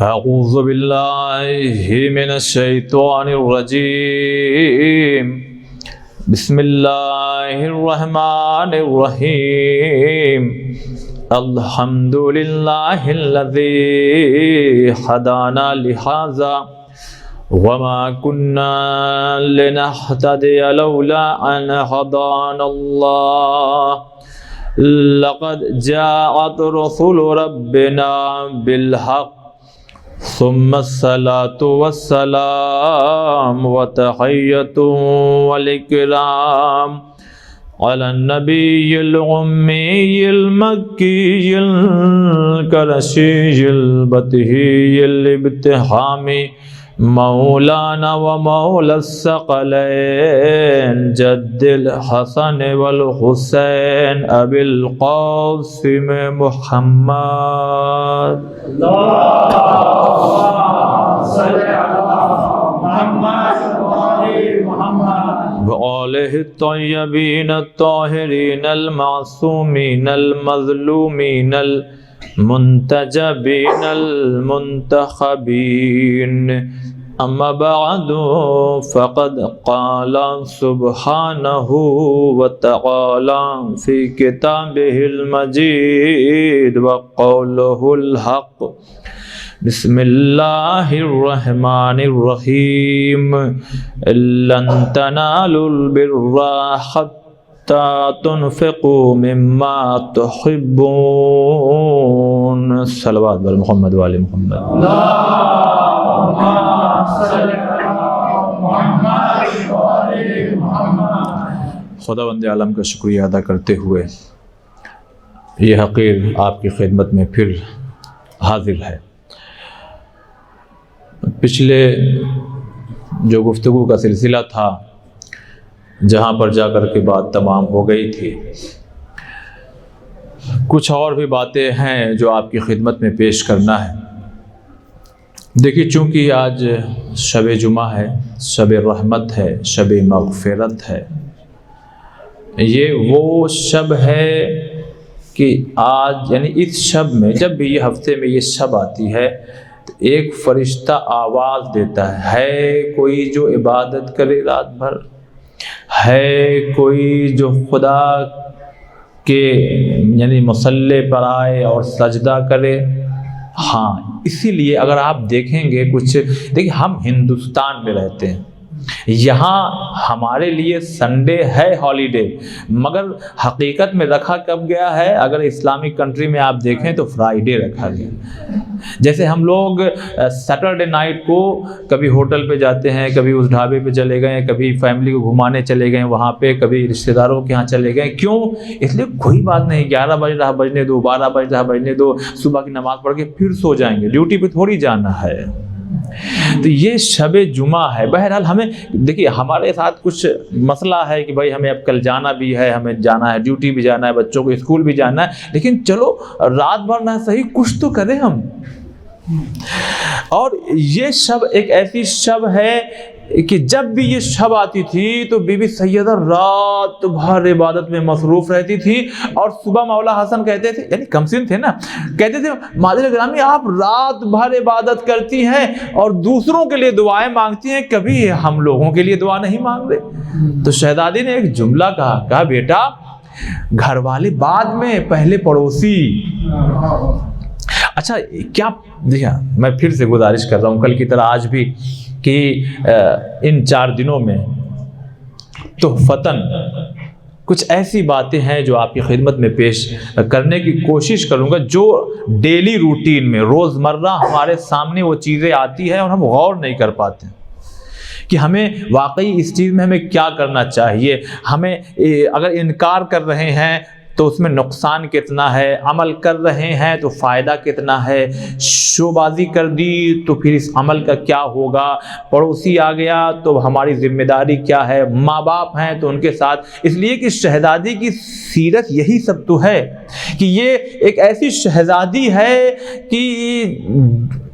اعوذ باللہ من الشیطان الرجیم بسم اللہ الرحمن الرحیم الحمد للہ الذی ہدانا لہذا وما كنا لنهتدي لولا أن هدانا الله لقد جاءت رسل ربنا بالحق ثم الصلاة والسلام وتحية والإكرام على النبي الأمي المكي القرشي البتهي الابتهامي مولانا ومولا الثقلين جد الحسن والحسين أبي القاسم محمد وآله الطيبين الطاهرين المعصومين المظلومين المنتجبين المنتخبين أما بعد فقد قال سبحانه وتعالى في كتابه المجيد وقوله الحق بسم الله الرحمن الرحيم لن تنالوا البر حتى تنفقوا مما تحبون صلوات بر محمد وآل محمد خداوند عالم کا شکریہ ادا کرتے ہوئے یہ حقیر آپ کی خدمت میں پھر حاضر ہے۔ پچھلے جو گفتگو کا سلسلہ تھا جہاں پر جا کر کے بات تمام ہو گئی تھی، کچھ اور بھی باتیں ہیں جو آپ کی خدمت میں پیش کرنا ہے۔ دیکھیے، چونکہ آج شب جمعہ ہے، شب رحمت ہے، شب مغفرت ہے، یہ وہ شب ہے کہ آج یعنی اس شب میں جب بھی یہ ہفتے میں یہ شب آتی ہے تو ایک فرشتہ آواز دیتا ہے کوئی جو عبادت کرے رات بھر، ہے کوئی جو خدا کے یعنی مصلی پر آئے اور سجدہ کرے۔ ہاں، اسی لیے اگر آپ دیکھیں گے دیکھیں ہم ہندوستان میں رہتے ہیں، یہاں ہمارے لیے سنڈے ہے ہالیڈے، مگر حقیقت میں رکھا کب گیا ہے؟ اگر اسلامک کنٹری میں آپ دیکھیں تو فرائیڈے رکھا گیا۔ جیسے ہم لوگ سیٹرڈے نائٹ کو کبھی ہوٹل پہ جاتے ہیں، کبھی اس ڈھابے پہ چلے گئے، کبھی فیملی کو گھمانے چلے گئے وہاں پہ، کبھی رشتہ داروں کے ہاں چلے گئے۔ کیوں؟ اس لیے کوئی بات نہیں، 11 بج رہا بجنے دو، 12 بج رہا بجنے دو، صبح کی نماز پڑھ کے پھر سو جائیں گے، ڈیوٹی پہ تھوڑی جانا ہے۔ تو یہ شب جمعہ ہے۔ بہرحال ہمیں دیکھیے ہمارے ساتھ کچھ مسئلہ ہے کہ بھائی ہمیں اب کل جانا بھی ہے، ہمیں جانا ہے، ڈیوٹی بھی جانا ہے، بچوں کو اسکول بھی جانا ہے، لیکن چلو رات بھر نہ صحیح کچھ تو کریں ہم۔ اور یہ شب ایک ایسی شب ہے کہ جب بھی یہ شب آتی تھی تو بی بی سیدہ رات بھر عبادت میں مصروف رہتی تھی، اور صبح مولا حسن کہتے تھے، یعنی کمسن تھے نا، کہتے تھے مادر گرامی آپ رات بھر عبادت کرتی ہیں اور دوسروں کے لیے دعائیں مانگتی ہیں، کبھی ہم لوگوں کے لیے دعا نہیں مانگ رہے۔ تو شہزادی نے ایک جملہ کہا بیٹا گھر والے بعد میں، پہلے پڑوسی۔ اچھا کیا دیکھا، میں پھر سے گزارش کر رہا ہوں کل کی طرح آج بھی کہ ان 4 دنوں میں تحفتاً کچھ ایسی باتیں ہیں جو آپ کی خدمت میں پیش کرنے کی کوشش کروں گا، جو ڈیلی روٹین میں روزمرہ ہمارے سامنے وہ چیزیں آتی ہیں اور ہم غور نہیں کر پاتے کہ ہمیں واقعی اس چیز میں ہمیں کیا کرنا چاہیے۔ ہمیں اگر انکار کر رہے ہیں تو اس میں نقصان کتنا ہے، عمل کر رہے ہیں تو فائدہ کتنا ہے، شو بازی کر دی تو پھر اس عمل کا کیا ہوگا، پڑوسی آ گیا تو ہماری ذمہ داری کیا ہے، ماں باپ ہیں تو ان کے ساتھ۔ اس لیے کہ شہزادی کی سیرت یہی سب تو ہے کہ یہ ایک ایسی شہزادی ہے کہ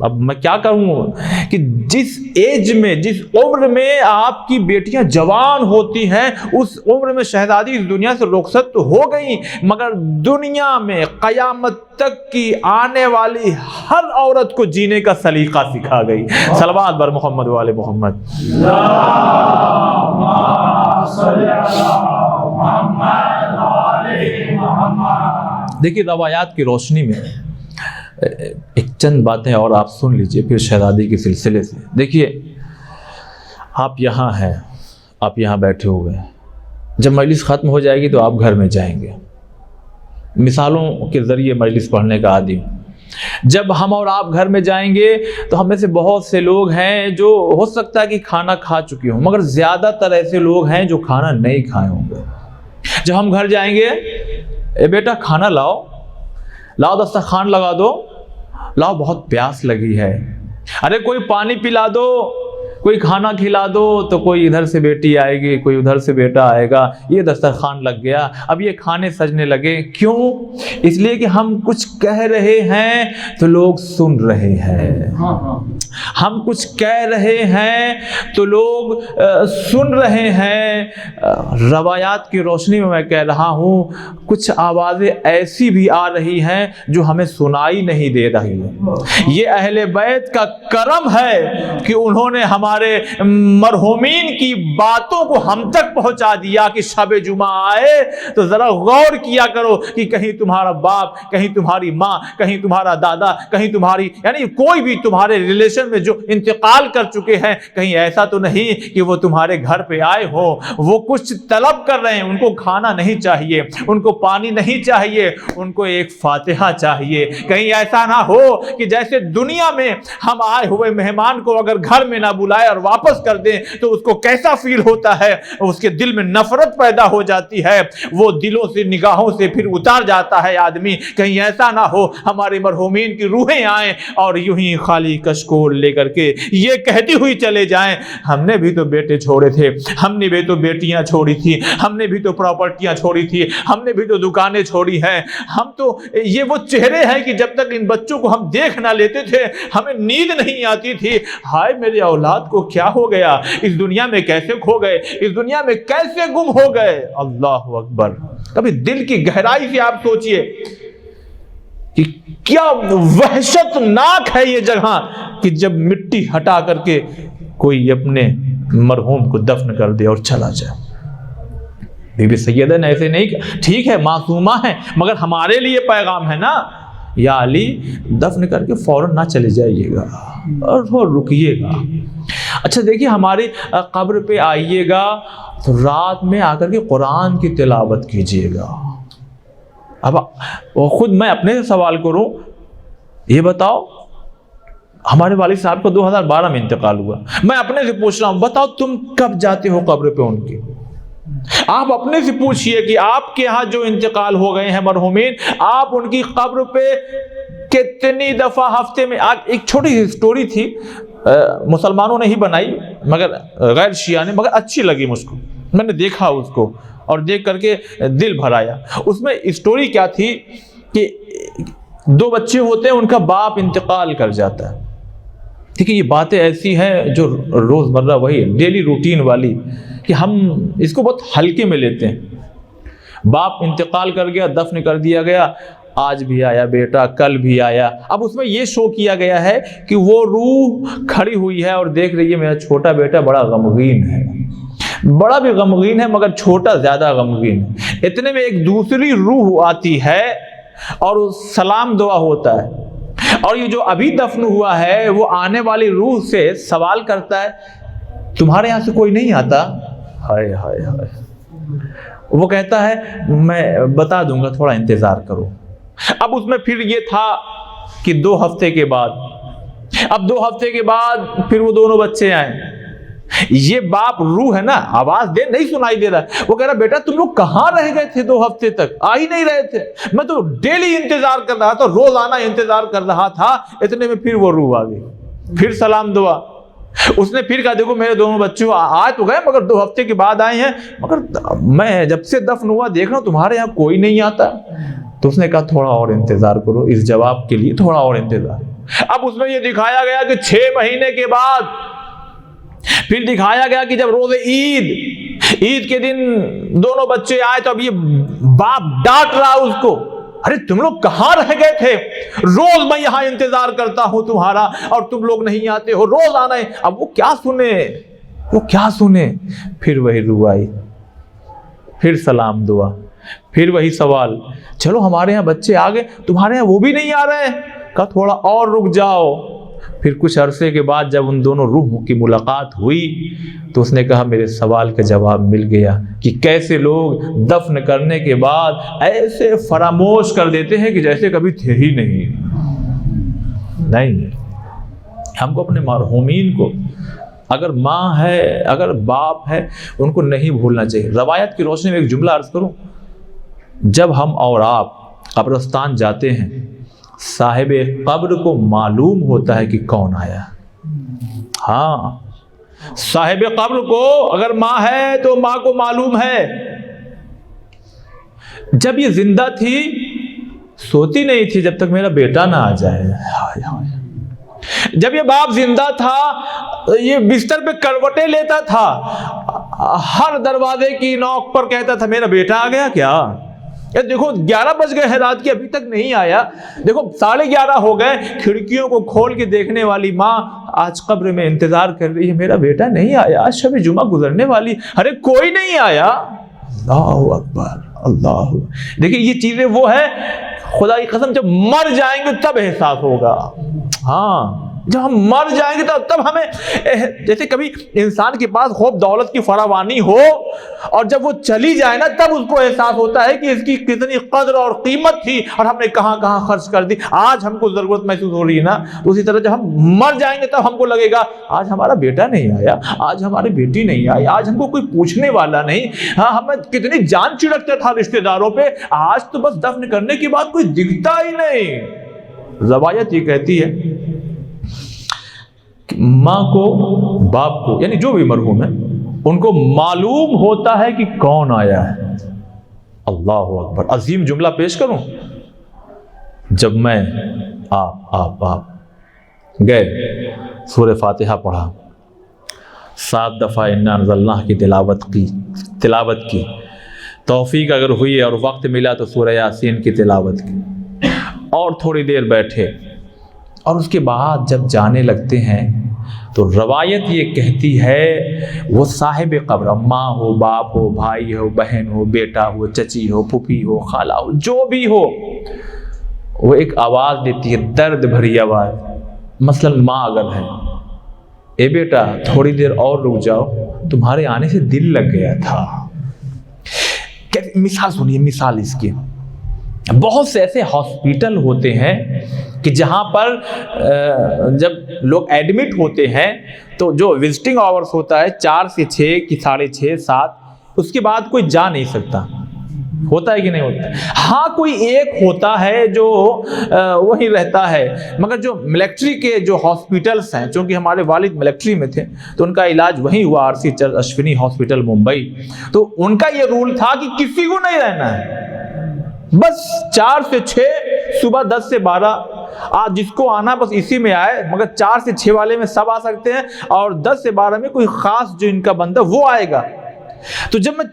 اب میں کیا کہوں کہ جس ایج میں، جس عمر میں آپ کی بیٹیاں جوان ہوتی ہیں، اس عمر میں شہزادی اس دنیا سے رخصت تو ہو گئی، مگر دنیا میں قیامت تک کی آنے والی ہر عورت کو جینے کا سلیقہ سکھا گئی. صلوات بر محمد و آل محمد. دیکھیے روایات کی روشنی میں ایک چند باتیں اور آپ سن لیجئے پھر شہزادی کے سلسلے سے. دیکھیے آپ یہاں ہیں, آپ یہاں بیٹھے ہوئے ہیں, جب مجلس ختم ہو جائے گی تو آپ گھر میں جائیں گے. مثالوں کے ذریعے مجلس پڑھنے کا عادی. جب ہم اور آپ گھر میں جائیں گے تو ہم میں سے بہت سے لوگ ہیں جو ہو سکتا ہے کہ کھانا کھا چکے ہوں, مگر زیادہ تر ایسے لوگ ہیں جو کھانا نہیں کھائے ہوں گے. جب ہم گھر جائیں گے, اے بیٹا کھانا لاؤ, لاؤ دسترخوان لگا دو, لاؤ بہت پیاس لگی ہے, ارے کوئی پانی پلا دو, کوئی کھانا کھلا دو, تو کوئی ادھر سے بیٹی آئے گی, کوئی ادھر سے بیٹا آئے گا, یہ دسترخوان لگ گیا, اب یہ کھانے سجنے لگے. کیوں؟ اس لیے کہ ہم کچھ کہہ رہے ہیں تو لوگ سن رہے ہیں. ہم کچھ کہہ رہے ہیں تو لوگ سن رہے ہیں. روایات کی روشنی میں کہہ رہا ہوں, کچھ آوازیں ایسی بھی آ رہی ہیں جو ہمیں سنائی نہیں دے رہی ہیں. یہ اہل بیت کا کرم ہے کہ انہوں نے ہمارے مرحومین کی باتوں کو ہم تک پہنچا دیا کہ شب جمعہ آئے تو ذرا غور کیا کرو کہ کہیں تمہارا باپ, کہیں تمہاری ماں, کہیں تمہارا دادا, کہیں تمہاری یعنی کوئی بھی تمہارے ریلیشن میں جو انتقال کر چکے ہیں, کہیں ایسا تو نہیں کہ وہ تمہارے گھر پہ آئے ہو, وہ کچھ طلب کر رہے ہیں, ان کو کھانا نہیں چاہیے, ان کو پانی نہیں چاہیے, ان کو ایک فاتحہ چاہیے. کہیں ایسا نہ ہو کہ جیسے دنیا میں ہم آئے ہوئے مہمان کو اگر گھر میں نہ بلائے اور واپس کر دیں تو اس کو کیسا فیل ہوتا ہے, اس کے دل میں نفرت پیدا ہو جاتی ہے, وہ دلوں سے نگاہوں سے پھر اتار جاتا ہے آدمی. کہیں ایسا نہ ہو ہمارے مرحومین کی روحیں آئیں اور یوں ہی خالی کشکول لے کر کے یہ کہتی ہوئی چلے جائیں, ہم نے بھی تو بیٹے چھوڑے تھے, ہم نے بھی تو بیٹیاں چھوڑی تھی, ہم نے بھی تو پراپرٹیاں چھوڑی تھی, ہم نے بھی تو دکانیں چھوڑی ہیں, ہم تو یہ وہ چہرے ہیں کہ جب تک ان بچوں کو ہم دیکھ نہ لیتے تھے ہمیں نیند نہیں آتی تھی. ہائے میرے اولاد کو کیا ہو گیا, اس دنیا میں کیسے کھو گئے, اس دنیا میں کیسے گم ہو گئے. اللہ اکبر. کبھی دل کی گہرائی سے آپ سوچئے کہ کیا وحشت ناک ہے یہ جگہ کہ جب مٹی ہٹا کر کے کوئی اپنے مرحوم کو دفن کر دے اور چلا جائے. بی بی سیدہ نے ایسے نہیں, ٹھیک ہے معصومہ ہے, مگر ہمارے لیے پیغام ہے نا, یا علی دفن کر کے فوراً نہ چلے جائیے گا اور رکیے گا. اچھا دیکھیے ہماری قبر پہ آئیے گا تو رات میں آ کر کے قرآن کی تلاوت کیجیے گا. اب خود میں اپنے سے سوال کروں, یہ بتاؤ ہمارے والد صاحب کو 2012 میں انتقال ہوا, میں اپنے سے پوچھ رہا ہوں بتاؤ تم کب جاتے ہو قبر پہ ان کی؟ آپ اپنے سے پوچھئے کہ آپ کے ہاں جو انتقال ہو گئے ہیں مرحومین, آپ ان کی قبر پہ کتنی دفعہ ہفتے میں. ایک چھوٹی سی سٹوری تھی, مسلمانوں نے ہی بنائی مگر غیر شیعہ نے, مگر اچھی لگی مجھ کو, میں نے دیکھا اس کو اور دیکھ کر کے دل بھر آیا. اس میں اسٹوری کیا تھی کہ 2 بچے ہوتے ہیں, ان کا باپ انتقال کر جاتا ہے. ٹھیک ہے, یہ باتیں ایسی ہیں جو روزمرہ وہی ڈیلی روٹین والی کہ ہم اس کو بہت ہلکے میں لیتے ہیں. باپ انتقال کر گیا, دفن کر دیا گیا, آج بھی آیا بیٹا, کل بھی آیا. اب اس میں یہ شو کیا گیا ہے کہ وہ روح کھڑی ہوئی ہے اور دیکھ رہی ہے میرا چھوٹا بیٹا بڑا غمگین ہے, بڑا بھی غمگین ہے مگر چھوٹا زیادہ غمگین ہے. اتنے میں ایک دوسری روح آتی ہے اور سلام دعا ہوتا ہے, اور یہ جو ابھی دفن ہوا ہے وہ آنے والی روح سے سوال کرتا ہے تمہارے یہاں سے کوئی نہیں آتا؟ ہائے ہائے ہائے. وہ کہتا ہے میں بتا دوں گا, تھوڑا انتظار کرو. اب اس میں پھر یہ تھا کہ 2 ہفتے کے بعد, اب 2 ہفتے کے بعد پھر وہ دونوں بچے آئے. یہ باپ روح ہے نا, آواز دے نہیں سنائی دے رہا, وہ کہہ رہا بیٹا تم لوگ کہاں رہ گئے تھے 2 ہفتے تک, آ ہی نہیں رہے تھے, میں تو ڈیلی انتظار کر رہا تھا, روزانہ انتظار کر رہا تھا. اتنے میں پھر وہ روح آ گئی, پھر سلام دعا. اس نے پھر کہا دیکھو میرے دونوں بچوں آئے تو گئے مگر 2 ہفتے کے بعد آئے ہیں, مگر میں جب سے دفن ہوا دیکھ رہا ہوں تمہارے یہاں کوئی نہیں آتا. تو اس نے کہا تھوڑا اور انتظار کرو, اس جواب کے لیے تھوڑا اور انتظار. اب اس میں یہ دکھایا گیا کہ 6 مہینے کے بعد پھر دکھایا گیا کہ جب روز عید عید کے دن دونوں بچے آئے تو اب یہ باپ ڈانٹ رہا اس کو، ارے تم لوگ کہاں رہ گئے تھے؟ روز میں یہاں انتظار کرتا ہوں تمہارا اور تم لوگ نہیں آتے ہو، روز آنا ہے۔ اب وہ کیا سنے؟ پھر وہی روائی، پھر سلام دعا، پھر وہی سوال، چلو ہمارے ہاں بچے آ گئے، تمہارے ہاں وہ بھی نہیں آ رہے ہیں؟ کہا تھوڑا اور رک جاؤ۔ پھر کچھ عرصے کے بعد جب ان دونوں روحوں کی ملاقات ہوئی تو اس نے کہا میرے سوال کا جواب مل گیا کہ کیسے لوگ دفن کرنے کے بعد ایسے فراموش کر دیتے ہیں کہ جیسے کبھی تھے ہی نہیں۔ ہم کو اپنے مرحومین کو، اگر ماں ہے اگر باپ ہے، ان کو نہیں بھولنا چاہیے۔ روایت کی روشنی میں ایک جملہ عرض کروں، جب ہم اور آپ قبرستان جاتے ہیں صاحب قبر کو معلوم ہوتا ہے کہ کون آیا۔ ہاں، صاحب قبر کو اگر ماں ہے تو ماں کو معلوم ہے۔ جب یہ زندہ تھی سوتی نہیں تھی جب تک میرا بیٹا نہ آ جائے۔ جب یہ باپ زندہ تھا یہ بستر پہ کروٹیں لیتا تھا، ہر دروازے کی نوک پر کہتا تھا میرا بیٹا آ گیا کیا؟ دیکھو 11 بج گئے ہیں رات کے، ابھی تک نہیں آیا، دیکھو 11:30 ہو گئے، کھڑکیوں کو کھول کے دیکھنے والی ماں آج قبر میں انتظار کر رہی ہے، میرا بیٹا نہیں آیا، آج شب جمعہ گزرنے والی، ارے کوئی نہیں آیا۔ اللہ اکبر، اللہ۔ دیکھیں یہ چیزیں وہ ہے، خدا کی قسم جب مر جائیں گے تب احساس ہوگا۔ ہاں، جب ہم مر جائیں گے تب ہمیں، جیسے کبھی انسان کے پاس خوب دولت کی فراوانی ہو اور جب وہ چلی جائے نا تب اس کو احساس ہوتا ہے کہ اس کی کتنی قدر اور قیمت تھی اور ہم نے کہاں کہاں خرچ کر دی۔ آج ہم کو ضرورت محسوس ہو رہی ہے نا، تو اسی طرح جب ہم مر جائیں گے تب ہم کو لگے گا آج ہمارا بیٹا نہیں آیا، آج ہماری بیٹی نہیں آئی، آج ہم کو کوئی پوچھنے والا نہیں۔ ہاں، ہمیں کتنی جان چڑکتا تھا رشتہ داروں پہ، آج تو بس دفن کرنے کے بعد کوئی دکھتا ہی نہیں۔ روایت یہ کہتی ہے ماں کو باپ کو، یعنی جو بھی مرحوم ہے، ان کو معلوم ہوتا ہے کہ کون آیا ہے۔ اللہ اکبر، عظیم جملہ پیش کروں، جب میں آپ گئے سورہ فاتحہ پڑھا، 7 دفعہ انا انزلناہ کی تلاوت کی، توفیق اگر ہوئی اور وقت ملا تو سورہ یاسین کی تلاوت کی، اور تھوڑی دیر بیٹھے، اور اس کے بعد جب جانے لگتے ہیں تو روایت یہ کہتی ہے وہ صاحب قبر، ماں ہو باپ ہو بھائی ہو بہن ہو بیٹا ہو چچی ہو پھوپھی ہو خالہ ہو جو بھی ہو، وہ ایک آواز دیتی ہے، درد بھری آواز۔ مثلا ماں اگر ہے، اے بیٹا تھوڑی دیر اور رک جاؤ، تمہارے آنے سے دل لگ گیا تھا۔ مثال سنیے، مثال اس کی، بہت سے ایسے ہاسپیٹل ہوتے ہیں کہ جہاں پر جب لوگ ایڈمٹ ہوتے ہیں تو جو وزٹنگ آورز ہوتا ہے 4 سے 6 کی 6:30 7، اس کے بعد کوئی جا نہیں سکتا، ہوتا ہے کہ نہیں ہوتا؟ ہاں کوئی ایک ہوتا ہے جو وہی رہتا ہے، مگر جو ملٹری کے جو ہاسپیٹلز ہیں، چونکہ ہمارے والد ملٹری میں تھے تو ان کا علاج وہیں ہوا، RC church Ashwini hospital Mumbai, تو ان کا یہ رول تھا کہ کسی کو نہیں رہنا ہے، بس 4 سے 6، صبح 10 سے 12، آج جس کو آنا بس اسی میں آئے، مگر 4 سے 6 والے میں سب آ سکتے ہیں، اور 10 سے 12 میں کوئی خاص جو ان کا بندہ وہ آئے گا۔ تو جب میں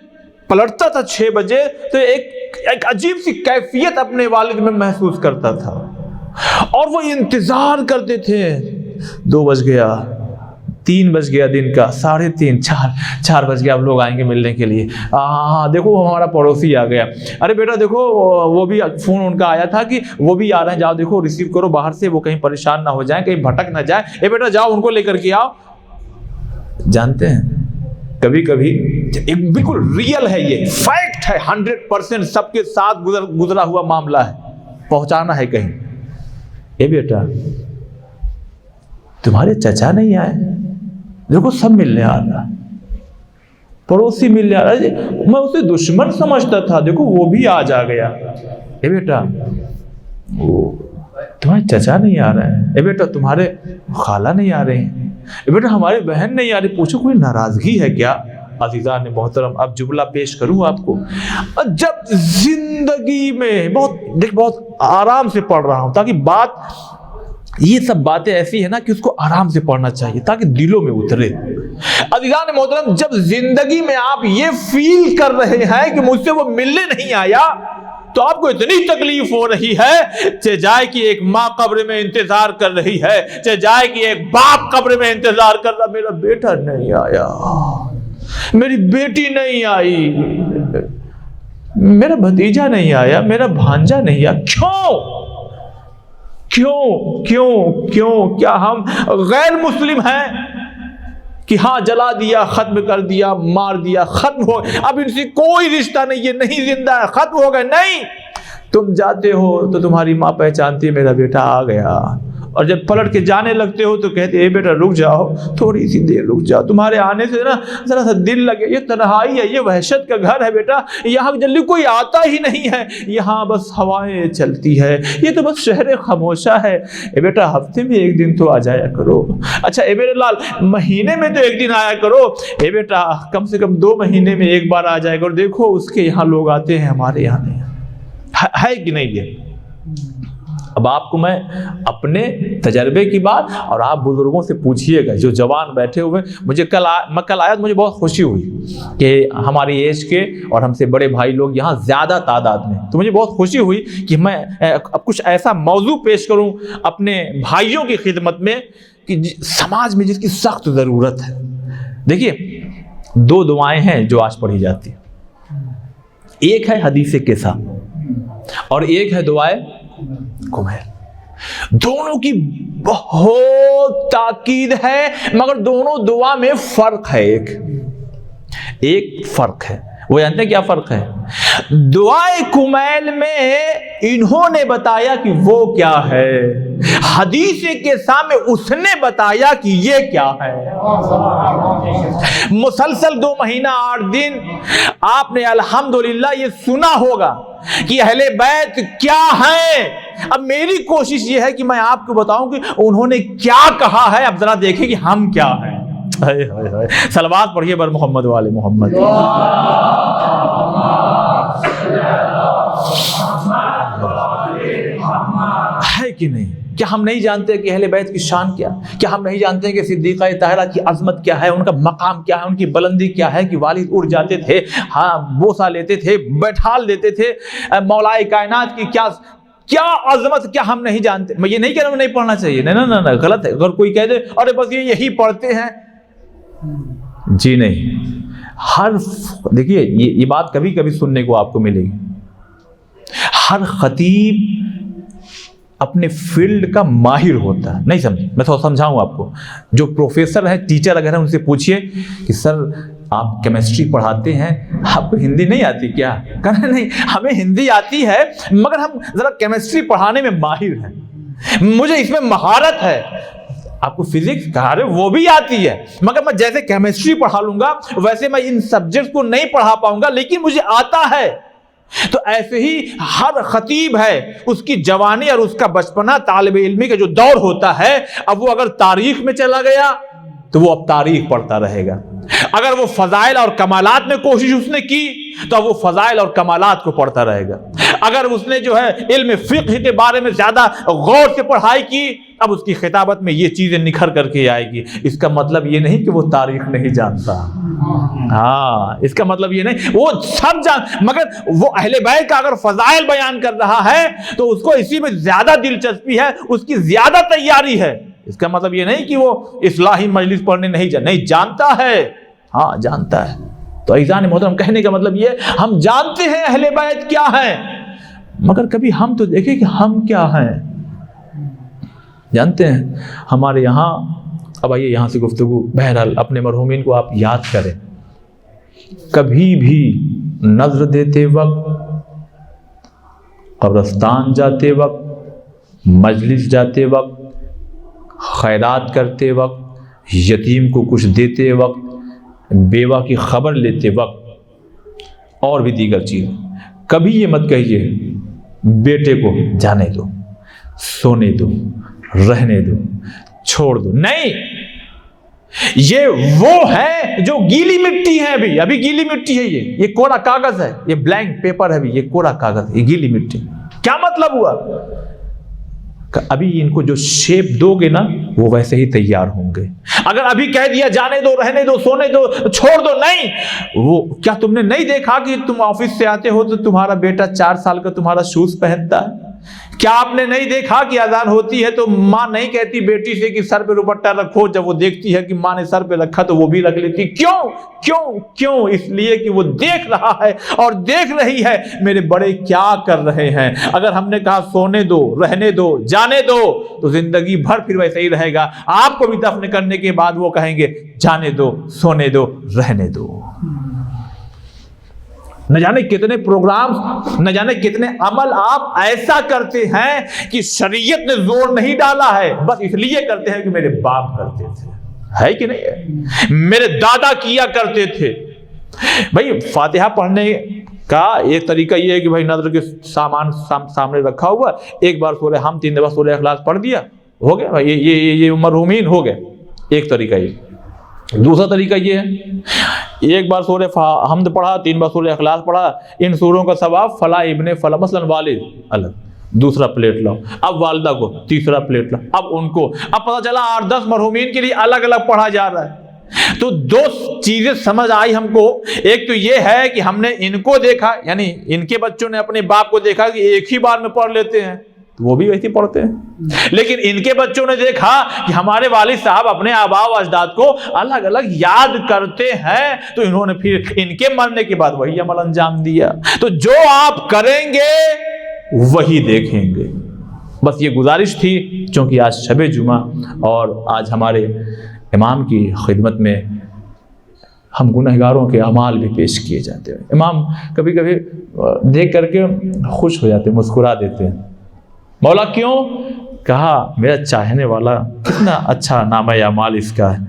پلٹتا تھا 6 بجے تو ایک عجیب سی کیفیت اپنے والد میں محسوس کرتا تھا، اور وہ انتظار کرتے تھے، 2 بج گیا، 3 بج گیا دن کا، 3:30 4 بج گیا، اب لوگ آئیں گے ملنے کے لیے۔ ہاں دیکھو ہمارا پڑوسی آ گیا، ارے بیٹا دیکھو وہ بھی فون ان کا آیا تھا کہ وہ بھی آ رہے ہیں، جاؤ دیکھو ریسیو کرو باہر سے، وہ کہیں پریشان نہ ہو جائیں، کہیں بھٹک نہ جائیں، اے بیٹا جاؤ ان کو لے کر کے آؤ۔ جانتے ہیں کبھی کبھی ایک بالکل ریئل ہے، یہ فیکٹ ہے، 100% سب کے ساتھ گزرا ہوا معاملہ ہے، پہنچانا ہے کہیں، اے بیٹا تمہارے چچا نہیں آئے، دیکھو سب ملنے آ رہا، پڑوسی ملنے آ رہا، میں اسے دشمن سمجھتا تھا، دیکھو وہ بھی آج آ گیا، اے بیٹا تمہارے چچا نہیں آ رہے ہیں، اے بیٹا تمہارے خالہ نہیں آ رہے ہیں، اے بیٹا ہمارے بہن نہیں آ رہی، پوچھو کوئی ناراضگی ہے کیا؟ عزیزان محترم، اب جملہ پیش کروں آپ کو، جب زندگی میں بہت آرام سے پڑھ رہا ہوں تاکہ یہ سب باتیں ایسی ہیں نا کہ اس کو آرام سے پڑھنا چاہیے تاکہ دلوں میں اترے، عزیزان محترم، جب زندگی میں آپ یہ فیل کر رہے ہیں کہ مجھ سے وہ ملنے نہیں آیا تو آپ کو اتنی تکلیف ہو رہی ہے، چہ جائے کہ ایک ماں قبر میں انتظار کر رہی ہے، چہ جائے کہ ایک باپ قبر میں انتظار کر رہا، میرا بیٹا نہیں آیا، میری بیٹی نہیں آئی، میرا بھتیجا نہیں آیا، میرا بھانجا نہیں آیا۔ کیوں کیا ہم غیر مسلم ہیں کہ ہاں جلا دیا، ختم کر دیا، مار دیا، ختم ہو، اب ان سے کوئی رشتہ نہیں، یہ نہیں زندہ ہے، ختم ہو گئے؟ نہیں، تم جاتے ہو تو تمہاری ماں پہچانتی ہے میرا بیٹا آ گیا، اور جب پلٹ کے جانے لگتے ہو تو کہتے اے بیٹا رک جاؤ، تھوڑی سی دیر رک جاؤ، تمہارے آنے سے نا ذرا سا دل لگے، یہ تنہائی ہے، یہ وحشت کا گھر ہے بیٹا، یہاں جلدی کوئی آتا ہی نہیں ہے، یہاں بس ہوائیں چلتی ہے، یہ تو بس شہر خاموشہ ہے، اے بیٹا ہفتے میں ایک دن تو آ جایا کرو، اچھا اے میرے لال مہینے میں تو ایک دن آیا کرو، اے بیٹا کم سے کم 2 مہینے میں ایک بار آ جایا کرو، دیکھو اس کے یہاں لوگ آتے ہیں، ہمارے یہاں نہیں ہے کہ نہیں؟ یہ اب آپ کو میں اپنے تجربے کی بات، اور آپ بزرگوں سے پوچھئے گا جو جوان بیٹھے ہوئے، مجھے کل آیا تو مجھے بہت خوشی ہوئی کہ ہماری ایج کے اور ہم سے بڑے بھائی لوگ یہاں زیادہ تعداد میں، تو مجھے بہت خوشی ہوئی کہ میں اب کچھ ایسا موضوع پیش کروں اپنے بھائیوں کی خدمت میں کہ سماج میں جس کی سخت ضرورت ہے۔ دیکھیے 2 دعائیں ہیں جو آج پڑھی جاتی ہیں، ایک ہے حدیث قصہ اور ایک ہے دعائے کمیل، دونوں کی بہت تاکید ہے، مگر دونوں دعا میں فرق ہے، ایک فرق ہے، وہ جانتے ہیں کیا فرق ہے؟ دعائے کمیل میں انہوں نے بتایا کہ وہ کیا ہے، حدیث کے سامنے اس نے بتایا کہ یہ کیا ہے۔ مسلسل 2 مہینہ 8 دن آپ نے الحمدللہ یہ سنا ہوگا کہ اہل بیت کیا ہیں۔ اب میری کوشش یہ ہے کہ میں آپ کو بتاؤں کہ انہوں نے کیا کہا ہے، اب ذرا دیکھیں کہ ہم کیا ہیں۔ صلوات پڑھیے بر محمد والے محمد۔ ہے کہ نہیں؟ کیا ہم نہیں جانتے کہ اہل بیت کی شان کیا؟ کیا ہم نہیں جانتے کہ صدیقہ طاہرہ کی عظمت کیا ہے، ان کا مقام کیا ہے، ان کی بلندی کیا ہے، کہ والد اڑ جاتے تھے، ہاں بوسہ لیتے تھے، بیٹھال دیتے تھے، مولا کائنات کی کیا عظمت، کیا ہم نہیں جانتے؟ میں یہ نہیں کہہ رہا ہوں نہیں پڑھنا چاہیے، نہیں، غلط ہے۔ اگر کوئی کہہ دے ارے بس یہی پڑھتے ہیں، جی نہیں، دیکھیے یہ بات کبھی کبھی سننے کو آپ کو ملے گی، ہر خطیب اپنے فیلڈ کا ماہر ہوتا ہے، نہیں سمجھے؟ میں تھوڑا سمجھاؤں آپ کو، جو پروفیسر ہیں، ٹیچر اگر ہیں، ان سے پوچھئے کہ سر آپ کیمسٹری پڑھاتے ہیں، آپ کو ہندی نہیں آتی کیا؟ کہنا نہیں، ہمیں ہندی آتی ہے مگر ہم ذرا کیمسٹری پڑھانے میں ماہر ہیں، مجھے اس میں مہارت ہے۔ آپ کو فزکس کہا رہے وہ بھی آتی ہے، مگر میں جیسے کیمسٹری پڑھا لوں گا ویسے میں ان سبجیکٹ کو نہیں پڑھا پاؤں گا، لیکن مجھے آتا ہے۔ تو ایسے ہی ہر خطیب ہے، اس کی جوانی اور اس کا بچپنا، طالب علمی کا جو دور ہوتا ہے، اب وہ اگر تاریخ میں چلا گیا تو وہ اب تاریخ پڑھتا رہے گا، اگر وہ فضائل اور کمالات میں کوشش اس نے کی تو اب وہ فضائل اور کمالات کو پڑھتا رہے گا، اگر اس نے جو ہے علم فقہ کے بارے میں زیادہ غور سے پڑھائی کی، اب اس کی خطابت میں یہ چیزیں نکھر کر کے آئے گی۔ اس کا مطلب یہ نہیں کہ وہ تاریخ نہیں جانتا، ہاں اس کا مطلب یہ نہیں، وہ سب مگر وہ اہل بیت کا اگر فضائل بیان کر رہا ہے تو اس کو اسی میں زیادہ دلچسپی ہے، اس کی زیادہ تیاری ہے۔ اس کا مطلب یہ نہیں کہ وہ اصلاحی مجلس پڑھنے نہیں جانتا ہے، ہاں جانتا ہے۔ تو عزیزان محترم، کہنے کا مطلب یہ ہم جانتے ہیں اہل بیت کیا ہیں، مگر کبھی ہم تو دیکھیں کہ ہم کیا ہیں۔ جانتے ہیں ہمارے یہاں، اب آئیے یہاں سے گفتگو، بہرحال اپنے مرحومین کو آپ یاد کریں، کبھی بھی نظر دیتے وقت، قبرستان جاتے وقت، مجلس جاتے وقت، خیرات کرتے وقت، یتیم کو کچھ دیتے وقت، بیوہ کی خبر لیتے وقت اور بھی دیگر چیز، کبھی یہ مت کہیے بیٹے کو جانے دو، سونے دو، رہنے دو، چھوڑ دو، نہیں، یہ وہ ہے جو گیلی مٹی ہے، ابھی گیلی مٹی ہے، یہ کوڑا کاغذ ہے، یہ بلینک پیپر ہے، یہ کوڑا کاغذ ہے، یہ گیلی مٹی۔ کیا مطلب ہوا؟ ابھی ان کو جو شیپ دو گے نا وہ ویسے ہی تیار ہوں گے. اگر ابھی کہہ دیا جانے دو, رہنے دو, سونے دو, چھوڑ دو, نہیں. وہ کیا تم نے نہیں دیکھا کہ تم آفس سے آتے ہو تو تمہارا بیٹا 4 سال کا تمہارا شوز پہنتا ہے؟ کیا آپ نے نہیں دیکھا کہ اذان ہوتی ہے تو ماں نہیں کہتی بیٹی سے کہ سر پہ دوپٹہ رکھو؟ جب وہ دیکھتی ہے کہ ماں نے سر پہ رکھا تو وہ بھی رکھ لیتی. کیوں کیوں کیوں؟ اس لیے کہ وہ دیکھ رہا ہے اور دیکھ رہی ہے میرے بڑے کیا کر رہے ہیں. اگر ہم نے کہا سونے دو, رہنے دو, جانے دو, تو زندگی بھر پھر ویسے ہی رہے گا. آپ کو بھی دفن کرنے کے بعد وہ کہیں گے جانے دو, سونے دو, رہنے دو. نہ جانے کتنے پروگرام, نہ جانے کتنے عمل آپ ایسا کرتے ہیں کہ شریعت نے زور نہیں ڈالا ہے, بس اس لیے کرتے ہیں کہ میرے باپ کرتے تھے. ہے کہ نہیں ہے؟ میرے دادا کیا کرتے تھے. بھائی فاتحہ پڑھنے کا ایک طریقہ یہ ہے کہ بھائی نظر کے سامان سامنے رکھا ہوا, ایک بار سورہ ہم 3 دفعہ سورہ اخلاص پڑھ دیا, ہو گیا بھائی, یہ مرحومین ہو گئے. ایک طریقہ یہ. دوسرا طریقہ یہ ہے ایک بار سورہ حمد پڑھا, 3 بار سورہ اخلاص پڑھا, ان سوروں کا ثواب فلاں ابن فلاں. مثلا والد الگ, دوسرا پلیٹ لاؤ, اب والدہ کو تیسرا پلیٹ لاؤ, اب ان کو, اب پتہ چلا 8-10 مرحومین کے لیے الگ الگ پڑھا جا رہا ہے. تو 2 چیزیں سمجھ آئی ہم کو. ایک تو یہ ہے کہ ہم نے ان کو دیکھا, یعنی ان کے بچوں نے اپنے باپ کو دیکھا کہ ایک ہی بار میں پڑھ لیتے ہیں, تو وہ بھی ویسے پڑھتے ہیں. لیکن ان کے بچوں نے دیکھا کہ ہمارے والد صاحب اپنے آباء و اجداد کو الگ الگ یاد کرتے ہیں, تو انہوں نے پھر ان کے مرنے کے بعد وہی عمل انجام دیا. تو جو آپ کریں گے وہی دیکھیں گے. بس یہ گزارش تھی, چونکہ آج شب جمعہ اور آج ہمارے امام کی خدمت میں ہم گنہگاروں کے اعمال بھی پیش کیے جاتے ہیں. امام کبھی کبھی دیکھ کر کے خوش ہو جاتے ہیں, مسکرا دیتے ہیں. مولا کیوں؟ کہا میرا چاہنے والا کتنا اچھا نامہ اعمال اس کا ہے,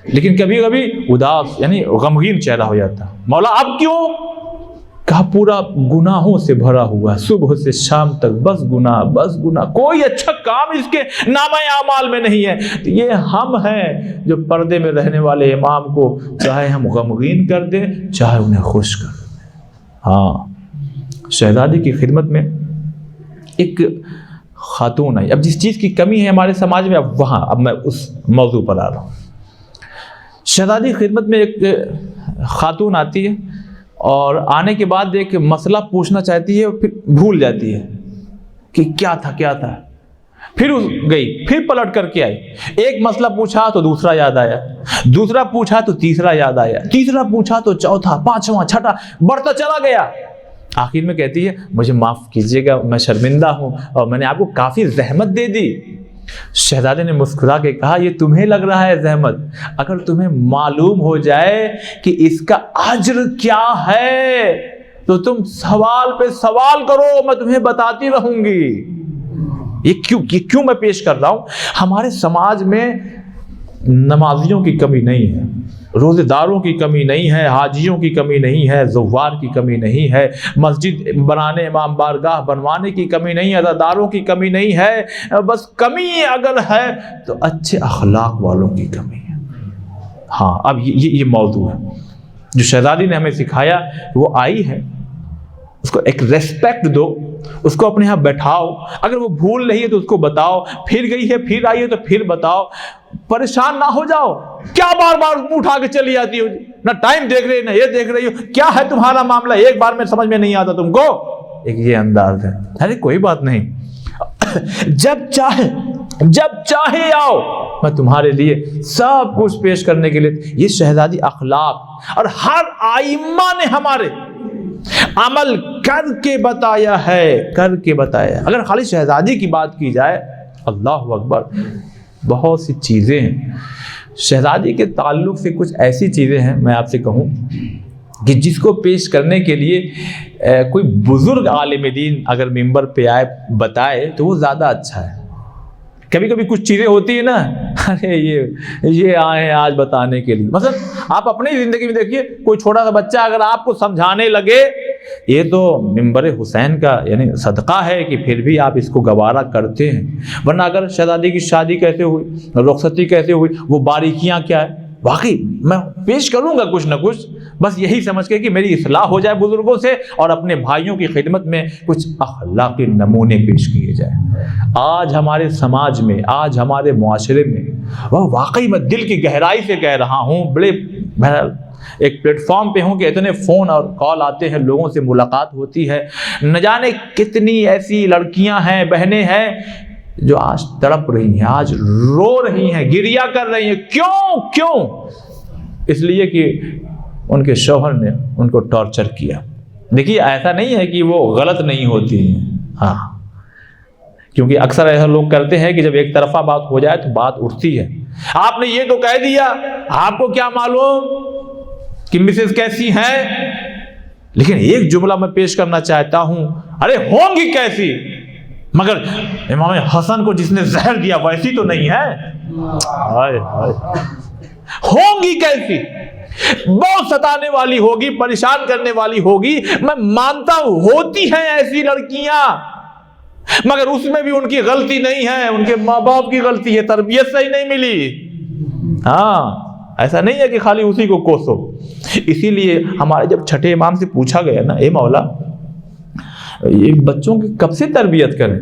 لیکن کبھی کبھی اداس یعنی غمگین چہرہ ہو جاتا. مولا اب کیوں؟ کہا پورا گناہوں سے بھرا ہوا, صبح سے شام تک بس گناہ بس گناہ, کوئی اچھا کام اس کے نامہ اعمال میں نہیں ہے. تو یہ ہم ہیں جو پردے میں رہنے والے امام کو چاہے ہم غمگین کر دیں چاہے انہیں خوش کر دیں. ہاں, شہزادی کی خدمت میں ایک خاتون آئی. اب جس چیز کی کمی ہے ہمارے سماج میں, اب میں اس موضوع پر آ رہا ہوں. شہزادی خدمت میں ایک خاتون آتی ہے اور آنے کے بعد ایک مسئلہ پوچھنا چاہتی ہے, پھر بھول جاتی ہے کہ کیا تھا. پھر گئی, پھر پلٹ کر کے آئی. ایک مسئلہ پوچھا تو دوسرا یاد آیا, دوسرا پوچھا تو تیسرا یاد آیا, تیسرا پوچھا تو چوتھا, پانچواں, چھٹا, بڑھتا چلا گیا. آخر میں کہتی ہے مجھے معاف کیجیے گا, میں شرمندہ ہوں اور میں نے آپ کو کافی زحمت دے دی. شہزادے نے مسکرا کے کہا یہ تمہیں لگ رہا ہے زحمت, اگر تمہیں معلوم ہو جائے کہ اس کا اجر کیا ہے تو تم سوال پہ سوال کرو, میں تمہیں بتاتی رہوں گی. یہ کیوں میں پیش کر رہا ہوں؟ ہمارے سماج میں نمازیوں کی کمی نہیں ہے, روزے داروں کی کمی نہیں ہے, حاجیوں کی کمی نہیں ہے, زوار کی کمی نہیں ہے, مسجد بنانے, امام بارگاہ بنوانے کی کمی نہیں ہے, عزاداروں کی کمی نہیں ہے. بس کمی اگر ہے تو اچھے اخلاق والوں کی کمی ہے. ہاں, اب یہ موضوع ہے جو شہزادی نے ہمیں سکھایا. وہ آئی ہے, اس کو ایک ریسپیکٹ دو, اس کو اپنے ہاں بیٹھاؤ. اگر وہ بھول رہی ہے تو اس کو بتاؤ, پھر گئی ہے پھر آئی ہے تو پھر بتاؤ. پریشان نہ ہو جاؤ. کیا بار بار منہ اٹھا کے چلی جاتی ہو, نہ ٹائم دیکھ رہی, نہ یہ دیکھ رہی ہو, کیا ہے تمہارا معاملہ, ایک بار میں سمجھ میں نہیں آتا تم کو. ایک یہ انداز ہے. ارے کوئی بات نہیں, جب چاہے آؤ, میں تمہارے لیے سب کچھ پیش کرنے کے لیے. یہ شہزادی اخلاق, اور ہر ائمہ نے ہمارے عمل کر کے بتایا ہے, کر کے بتایا. اگر خالی شہزادی کی بات کی جائے, اللہ اکبر, بہت سی چیزیں ہیں. شہزادی کے تعلق سے کچھ ایسی چیزیں ہیں, میں آپ سے کہوں کہ جس کو پیش کرنے کے لیے کوئی بزرگ عالم دین اگر ممبر پہ آئے بتائے تو وہ زیادہ اچھا ہے. کبھی کبھی کچھ چیزیں ہوتی ہیں نا, ارے یہ آئے ہیں آج بتانے کے لیے. مثلا آپ اپنی زندگی میں دیکھیے, کوئی چھوٹا سا بچہ اگر آپ کو سمجھانے لگے, یہ تو ممبر حسین کا یعنی صدقہ ہے کہ پھر بھی آپ اس کو گوارا کرتے ہیں. ورنہ اگر شہزادی کی شادی کیسے ہوئی, رخصتی کیسے ہوئی, وہ باریکیاں کیا ہے, واقعی میں پیش کروں گا کچھ نہ کچھ, بس یہی سمجھ کے کہ میری اصلاح ہو جائے بزرگوں سے اور اپنے بھائیوں کی خدمت میں کچھ اخلاقی نمونے پیش کیے جائیں۔ آج ہمارے سماج میں، آج ہمارے معاشرے میں، وہ واقعی میں دل کی گہرائی سے کہہ رہا ہوں، بڑے ایک پلیٹ فارم پہ ہوں کہ اتنے فون اور کال آتے ہیں، لوگوں سے ملاقات ہوتی ہے، نہ جانے کتنی ایسی لڑکیاں ہیں، بہنیں ہیں جو آج تڑپ رہی ہیں، آج رو رہی ہیں، گریہ کر رہی ہیں۔ کیوں؟ اس لیے کہ ان کے شوہر نے ان کو ٹارچر کیا۔ دیکھیے ایسا نہیں ہے کہ وہ غلط نہیں ہوتی ہیں، ہاں، کیونکہ اکثر ایسا لوگ کرتے ہیں کہ جب ایک طرفہ بات ہو جائے تو بات اٹھتی ہے۔ آپ نے یہ تو کہہ دیا، آپ کو کیا معلوم کہ مسز کیسی ہیں؟ لیکن ایک جملہ میں پیش کرنا چاہتا ہوں، ارے ہوں گی کیسی؟ مگر امام حسن کو جس نے زہر دیا ویسی تو نہیں ہے، ہوں گی کیسی؟ بہت ستانے والی ہوگی، پریشان کرنے والی ہوگی، میں مانتا ہوں ہوتی ہیں ایسی لڑکیاں، مگر اس میں بھی ان کی غلطی نہیں ہے، ان کے ماں باپ کی غلطی ہے، تربیت صحیح نہیں ملی۔ ہاں، ایسا نہیں ہے کہ خالی اسی کو کوسو۔ اسی لیے ہمارے جب چھٹے امام سے پوچھا گیا نا، اے مولا یہ بچوں کی کب سے تربیت کریں،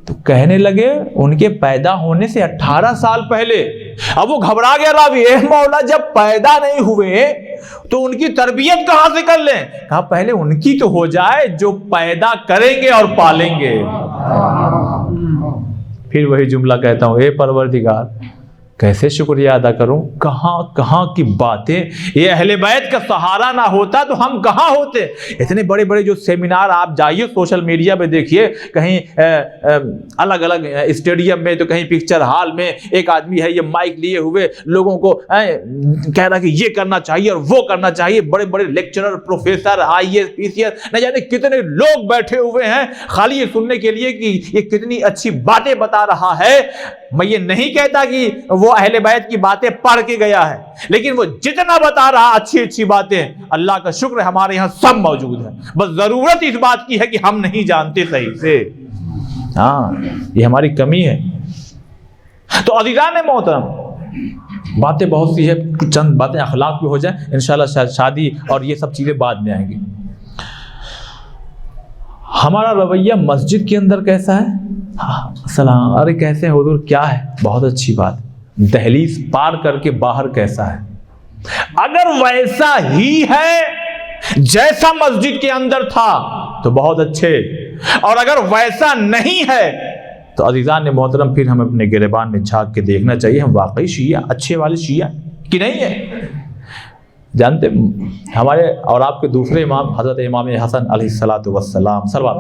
تو کہنے لگے ان کے پیدا ہونے سے 18 سال پہلے۔ اب وہ گھبرا گیا راوی، اے مولا جب پیدا نہیں ہوئے تو ان کی تربیت کہاں سے کر لیں؟ کہا پہلے ان کی تو ہو جائے جو پیدا کریں گے اور پالیں گے۔ پھر وہی جملہ کہتا ہوں، اے پروردگار کیسے شکریہ ادا کروں، کہاں کی باتیں، یہ اہل بیت کا سہارا نہ ہوتا تو ہم کہاں ہوتے۔ اتنے بڑے بڑے جو سیمینار آپ جائیے سوشل میڈیا پہ دیکھیے، کہیں الگ الگ اسٹیڈیم میں تو کہیں پکچر ہال میں ایک آدمی ہے یہ مائک لیے ہوئے لوگوں کو کہہ رہا کہ یہ کرنا چاہیے اور وہ کرنا چاہیے، بڑے بڑے lecturer, professor, I S, P C S, نہ جانے کتنے لوگ بیٹھے ہوئے ہیں خالی یہ سننے کے لیے کہ یہ کتنی اچھی باتیں بتا رہا ہے۔ میں یہ نہیں کہتا کہ وہ اہل بیت کی باتیں پڑھ کے گیا ہے، لیکن وہ جتنا بتا رہا اچھی اچھی باتیں، اللہ کا شکر ہے ہمارے یہاں سب موجود ہے، بس ضرورت اس بات کی ہے کہ ہم نہیں جانتے صحیح سے۔ ہاں، یہ ہماری کمی ہے۔ تو عزیزان محترم، باتیں بہت سی ہے، چند باتیں اخلاق پہ ہو جائیں، انشاءاللہ شادی اور یہ سب چیزیں بعد میں آئیں گی۔ ہمارا رویہ مسجد کے اندر کیسا ہے؟ السلام، ارے کیسے ہیں حضور، کیا ہے؟ بہت اچھی بات۔ دہلیز پار کر کے باہر کیسا ہے؟ اگر ویسا ہی ہے جیسا مسجد کے اندر تھا تو بہت اچھے، اور اگر ویسا نہیں ہے تو عزیزان محترم پھر ہم اپنے گریبان میں جھانک کے دیکھنا چاہیے ہم واقعی شیعہ، اچھے والے شیعہ کہ نہیں ہے۔ جانتے ہمارے اور آپ کے دوسرے امام حضرت امام حسن علیہ الصلوۃ والسلام، صلوات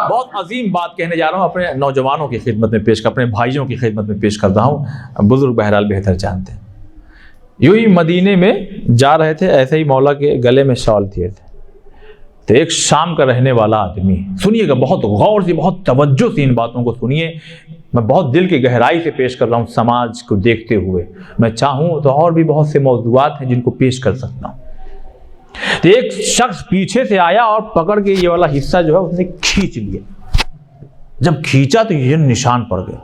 بہت عظیم بات کہنے جا رہا ہوں، اپنے نوجوانوں کی خدمت میں پیش کر، اپنے بھائیوں کی خدمت میں پیش کر رہا ہوں، بزرگ بہرحال بہتر جانتے ہیں۔ یوں ہی مدینے میں جا رہے تھے، ایسے ہی مولا کے گلے میں شال کیے تھے، تو ایک شام کا رہنے والا آدمی، سنیے گا بہت غور سے، بہت توجہ سے ان باتوں کو سنیے، میں بہت دل کی گہرائی سے پیش کر رہا ہوں سماج کو دیکھتے ہوئے، میں چاہوں تو اور بھی بہت سے موضوعات ہیں جن کو پیش کر سکتا ہوں۔ تو ایک شخص پیچھے سے آیا اور پکڑ کے یہ والا حصہ جو ہے اس نے کھینچ لیا، جب کھینچا تو یہ نشان پڑ گئے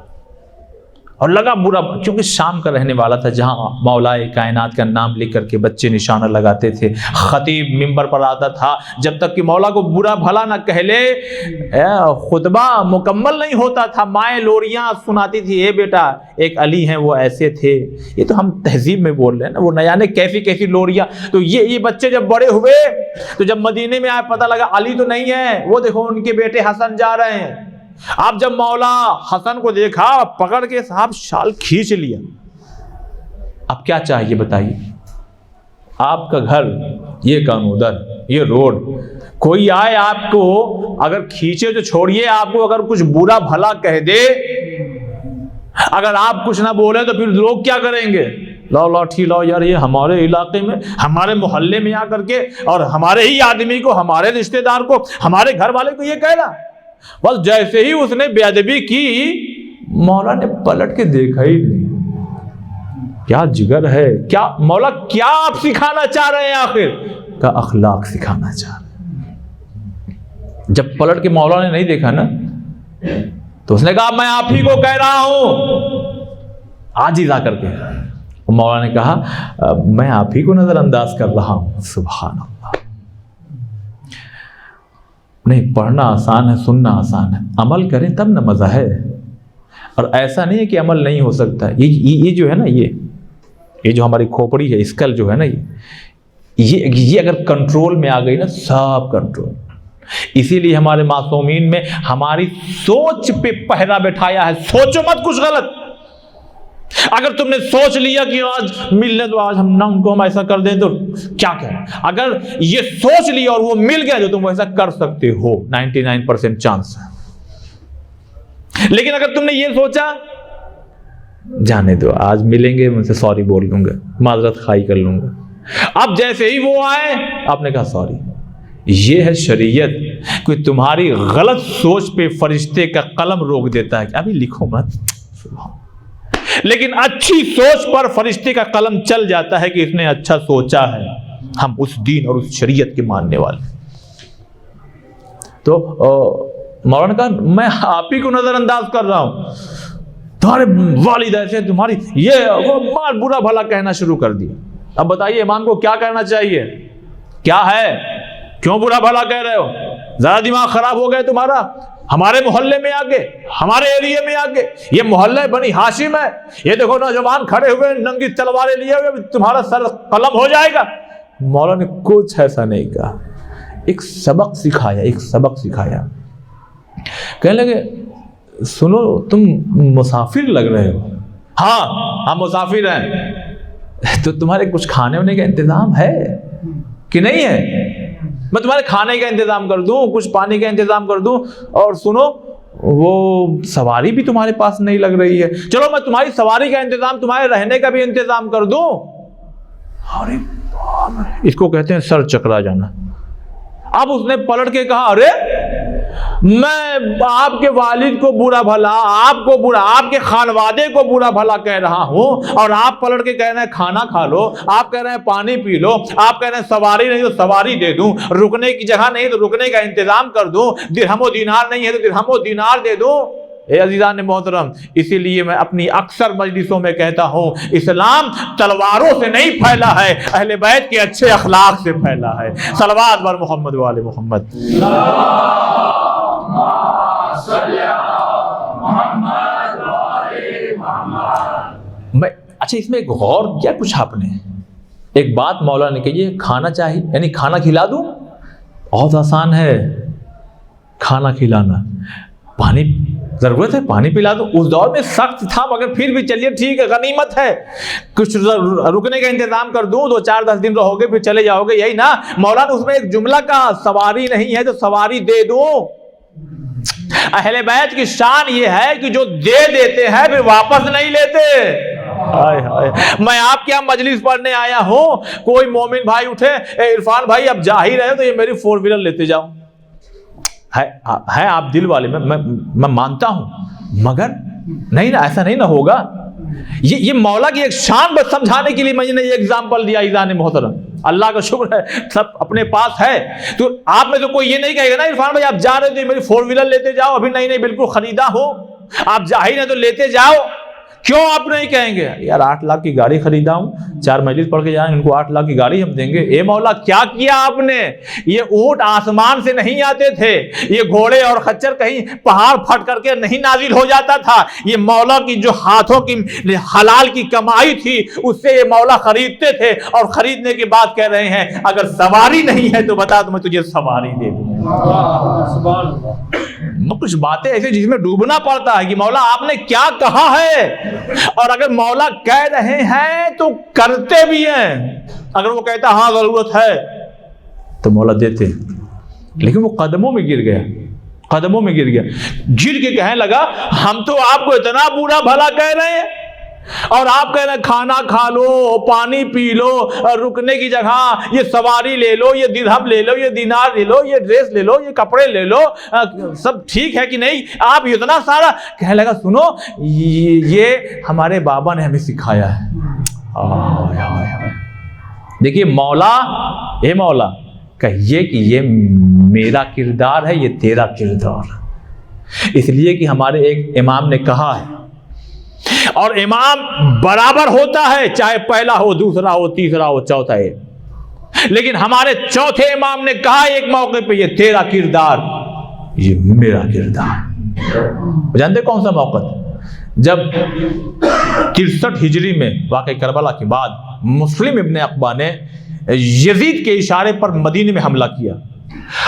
اور لگا برا، کیونکہ شام کا رہنے والا تھا جہاں مولائے کائنات کا نام لکھ کر کے بچے نشانہ لگاتے تھے، خطیب منبر پر آتا تھا، جب تک کہ مولا کو برا بھلا نہ کہہ لے خطبہ مکمل نہیں ہوتا تھا، مائیں لوریاں سناتی تھی، اے بیٹا ایک علی ہیں وہ ایسے تھے، یہ تو ہم تہذیب میں بول رہے ہیں نا، وہ نہ جانے کیسی کیسی لوریاں۔ تو یہ بچے جب بڑے ہوئے تو جب مدینے میں آئے پتہ لگا علی تو نہیں ہے، وہ دیکھو ان کے بیٹے حسن جا رہے ہیں۔ آپ جب مولا حسن کو دیکھا پکڑ کے صاحب شال کھینچ لیا، اب کیا چاہیے بتائیے؟ آپ کا گھر، یہ کانودر، یہ روڈ، کوئی آئے آپ کو اگر کھینچے تو چھوڑیے، آپ کو اگر کچھ برا بھلا کہہ دے، اگر آپ کچھ نہ بولے تو پھر لوگ کیا کریں گے؟ لاؤ لاٹھی لاؤ، یار یہ ہمارے علاقے میں، ہمارے محلے میں آ کر کے اور ہمارے ہی آدمی کو، ہمارے رشتہ دار کو، ہمارے گھر والے کو یہ کہنا۔ بس جیسے ہی اس نے بے ادبی کی، مولا نے پلٹ کے دیکھا ہی نہیں۔ کیا جگر ہے، کیا مولا کیا آپ سکھانا چاہ رہے ہیں آخر؟ کا اخلاق سکھانا چاہ رہے ہیں۔ جب پلٹ کے مولا نے نہیں دیکھا نا تو اس نے کہا میں آپ ہی کو کہہ رہا ہوں، عاجز آ کر کے۔ مولا نے کہا میں آپ ہی کو نظر انداز کر رہا ہوں۔ سبحان اللہ۔ نہیں، پڑھنا آسان ہے، سننا آسان ہے، عمل کریں تب نہ مزہ ہے۔ اور ایسا نہیں ہے کہ عمل نہیں ہو سکتا۔ یہ جو ہے نا، یہ جو ہماری کھوپڑی ہے، اسکل جو ہے نا، یہ اگر کنٹرول میں آ گئی نا، سب کنٹرول۔ اسی لیے ہمارے معصومین میں ہماری سوچ پہ پہرا بٹھایا ہے، سوچو مت کچھ غلط۔ اگر تم نے سوچ لیا کہ آج ملنے تو آج ان کو ہم ایسا کر دیں تو کیا کریں، اگر یہ سوچ لیا اور وہ مل گیا تو تم ایسا کر سکتے ہو، 99% چانس ہے۔ لیکن اگر تم نے یہ سوچا جانے دو، آج ملیں گے، ان سے سوری بول لوں گا، معذرت خواہی کر لوں گا، اب جیسے ہی وہ آئے آپ نے کہا سوری۔ یہ ہے شریعت۔ کوئی تمہاری غلط سوچ پہ فرشتے کا قلم روک دیتا ہے کہ ابھی لکھو مت، لیکن اچھی سوچ پر فرشتے کا قلم چل جاتا ہے کہ اس نے اچھا سوچا ہے، ہم اس دین اور اس شریعت کے ماننے والے۔ تو مولانا کہا میں آپ ہی کو نظر انداز کر رہا ہوں، تمہارے والد ایسے، تمہاری یہ مار برا بھلا کہنا شروع کر دیا۔ اب بتائیے امام کو کیا کرنا چاہیے؟ کیا ہے، کیوں برا بھلا کہہ رہے ہو؟ ذرا دماغ خراب ہو گئے تمہارا؟ ہمارے محلے میں آگے، ہمارے ایریے میں آگے، یہ محلہ بنی ہاشم ہے، یہ دیکھو نوجوان کھڑے ہوئے ننگی تلواریں لیے ہوئے، تمہارا سر قلم ہو جائے گا۔ مولا نے کچھ ایسا نہیں کہا، ایک سبق سکھایا، ایک سبق سکھایا۔ کہنے لگے سنو تم مسافر لگ رہے ہو۔ ہاں ہم مسافر ہیں، تو تمہارے کچھ کھانے ہونے کا انتظام ہے کہ نہیں ہے؟ میں تمہارے کھانے کا انتظام کر دوں، کچھ پانی کا انتظام کر دوں، اور سنو وہ سواری بھی تمہارے پاس نہیں لگ رہی ہے، چلو میں تمہاری سواری کا انتظام، تمہارے رہنے کا بھی انتظام کر دوں۔ ارے اس کو کہتے ہیں سر چکرا جانا۔ اب اس نے پلٹ کے کہا ارے میں آپ کے والد کو برا بھلا، آپ کو برا، آپ کے خانوادے کو برا بھلا کہہ رہا ہوں، اور آپ پلٹ کے کہہ رہے ہیں کھانا کھا لو، آپ کہہ رہے ہیں پانی پی لو، آپ کہہ رہے ہیں سواری نہیں تو سواری دے دوں، رکنے کی جگہ نہیں تو رکنے کا انتظام کر دوں، درہم و دینار نہیں ہے تو درہم و دینار دے دوں۔ اے عزیزان محترم، اسی لیے میں اپنی اکثر مجلسوں میں کہتا ہوں اسلام تلواروں سے نہیں پھیلا ہے، اہل بیت کے اچھے اخلاق سے پھیلا ہے۔ صلوات بر محمد و آل محمد۔ اچھا اس میں ایک غور کیا کچھ آپ نے، ایک بات مولا نے کہی ہے، کھانا چاہیے یعنی کھانا کھلا دوں، بہت آسان ہے کھانا کھلانا، پانی ضرورت ہے پانی پلا دو، اس دور میں سخت تھا مگر پھر بھی چلیے ٹھیک ہے، غنیمت ہے، کچھ رکنے کا انتظام کر دوں، 2-4-10 دن رہو گے پھر چلے جاؤ گے، یہی نا مولانا اس میں ایک جملہ کہا سواری نہیں ہے تو سواری دے دوں۔ اہل بیت کی شان یہ ہے کہ جو دے دیتے ہیں پھر واپس نہیں لیتے۔ میں آپ کے یہاں مجلس پڑھنے آیا ہوں، کوئی مومن بھائی اٹھے اے عرفان بھائی اب جا ہی رہے تو یہ میری 4 ویلر لیتے جاؤ، ہے آپ دل والے، میں مانتا ہوں، مگر نہیں نا ایسا نہیں نہ ہوگا۔ یہ مولا کی ایک شان بس سمجھانے کے لیے میں نے یہ ایگزامپل دیا۔ ایزان محترم اللہ کا شکر ہے سب اپنے پاس ہے، تو آپ میں تو کوئی یہ نہیں کہے گا نا عرفان بھائی آپ جا رہے تھے میری 4 ویلر لیتے جاؤ، ابھی نہیں بالکل خریدا ہو، آپ جا ہی نہیں تو لیتے جاؤ، کیوں آپ نہیں کہیں گے یار 8 لاکھ کی گاڑی خریدا ہوں، 4 مجلس پڑھ کے جائیں ان کو 8 لاکھ کی گاڑی ہم دیں گے۔ اے مولا کیا کیا آپ نے؟ یہ اونٹ آسمان سے نہیں آتے تھے، یہ گھوڑے اور خچر کہیں پہاڑ پھٹ کر کے نہیں نازل ہو جاتا تھا، یہ مولا کی جو ہاتھوں کی حلال کی کمائی تھی اس سے یہ مولا خریدتے تھے، اور خریدنے کے بعد کہہ رہے ہیں اگر سواری نہیں ہے تو بتا تو میں تجھے سواری دے دوں۔ کچھ باتیں ایسے جس میں ڈوبنا پڑتا ہے کہ مولا آپ نے کیا کہا ہے، اور اگر مولا کہہ رہے ہیں تو کرتے بھی ہیں، اگر وہ کہتا ہاں ضرورت ہے تو مولا دیتے، لیکن وہ قدموں میں گر گیا، قدموں میں گر گیا، گر کے کہنے لگا ہم تو آپ کو اتنا برا بھلا کہہ رہے ہیں اور آپ کہہ رہے ہیں کھانا کھا لو، پانی پی لو، رکنے کی جگہ یہ سواری لے لو، یہ درہم لے لو، یہ دینار لے لو، یہ ڈریس لے لو، یہ کپڑے لے لو، سب ٹھیک ہے کہ نہیں؟ آپ اتنا سارا کہنے لگا سنو یہ ہمارے بابا نے ہمیں سکھایا ہے۔ دیکھیے مولا، اے مولا کہیے کہ یہ میرا کردار ہے، یہ تیرا کردار، اس لیے کہ ہمارے ایک امام نے کہا ہے، اور امام برابر ہوتا ہے، چاہے پہلا ہو، دوسرا ہو، تیسرا ہو، چوتھا ہے، لیکن ہمارے چوتھے امام نے کہا ایک موقع پہ، یہ تیرا کردار، یہ میرا کردار۔ جانتے کون سا موقع؟ جب 63 ہجری میں واقع کربلا کے بعد مسلم ابن عقبہ نے یزید کے اشارے پر مدینے میں حملہ کیا،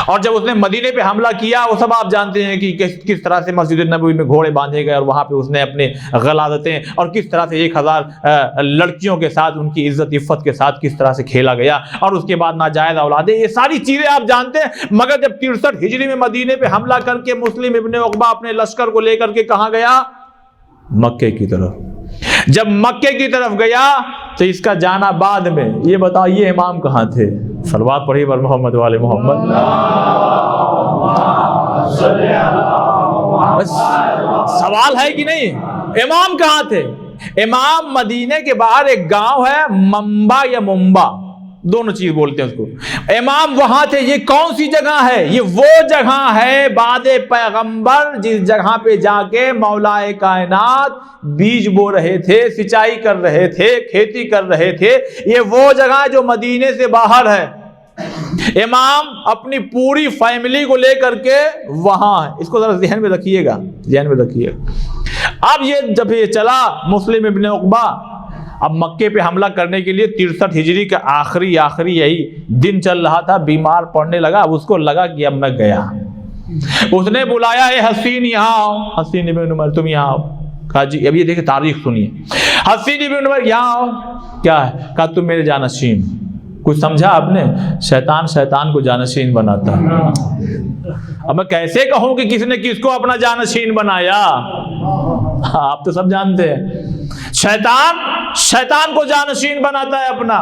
اور جب اس نے مدینے پہ حملہ کیا، وہ سب آپ جانتے ہیں کہ کس طرح سے مسجد نبوی میں گھوڑے باندھے گئے، اور وہاں پہ اس نے اپنے غلاظتیں اور کس طرح سے 1000 لڑکیوں کے ساتھ ان کی عزت عفت کے ساتھ کس طرح سے کھیلا گیا، اور اس کے بعد ناجائز اولادیں، یہ ساری چیزیں آپ جانتے ہیں۔ مگر جب 63 ہجری میں مدینے پہ حملہ کر کے مسلم ابن عقبہ اپنے لشکر کو لے کر کے کہاں گیا؟ مکے کی طرف۔ جب مکے کی طرف گیا تو اس کا جانا بعد میں۔ یہ بتائیے امام کہاں تھے؟ صلوات پڑھیے بر محمد والے محمد۔ سوال ہے کہ نہیں؟ امام کہاں تھے؟ امام مدینے کے باہر ایک گاؤں ہے منبا یا منبا، دونوں چیز بولتے ہیں اس کو، امام وہاں تھے۔ یہ کون سی جگہ ہے؟ یہ وہ جگہ ہے بعد پیغمبر جس جگہ پہ جا کے مولا کائنات بیج بو رہے تھے، سچائی کر رہے تھے، کھیتی کر رہے تھے۔ یہ وہ جگہ جو مدینے سے باہر ہے۔ امام اپنی پوری فیملی کو لے کر کے وہاں ہے۔ اس کو ذرا ذہن میں رکھیے گا، ذہن میں رکھیے گا۔ اب یہ جب یہ چلا مسلم ابن عقبہ اب مکے پہ حملہ کرنے کے لیے 63 ہجری کا آخری یہی دن چل رہا تھا، بیمار پڑنے لگا۔ اب اس کو لگا کہ اب میں گیا۔ اس نے بلایا، اے حسین یہاں آؤ، حسین ابن عمر تم یہاں آؤ۔ کہا جی، اب یہ دیکھیں تاریخ سنیے، حسین ابن عمر یہاں آؤ۔ کیا ہے؟ کہا تم میرے جانشین۔ کچھ سمجھا آپ نے؟ شیطان کو جانشین بناتا ہے۔ اب میں کیسے کہوں کہ کس نے کس کو اپنا جانشین بنایا؟ آپ تو سب جانتے ہیں، شیطان کو جانشین بناتا ہے اپنا،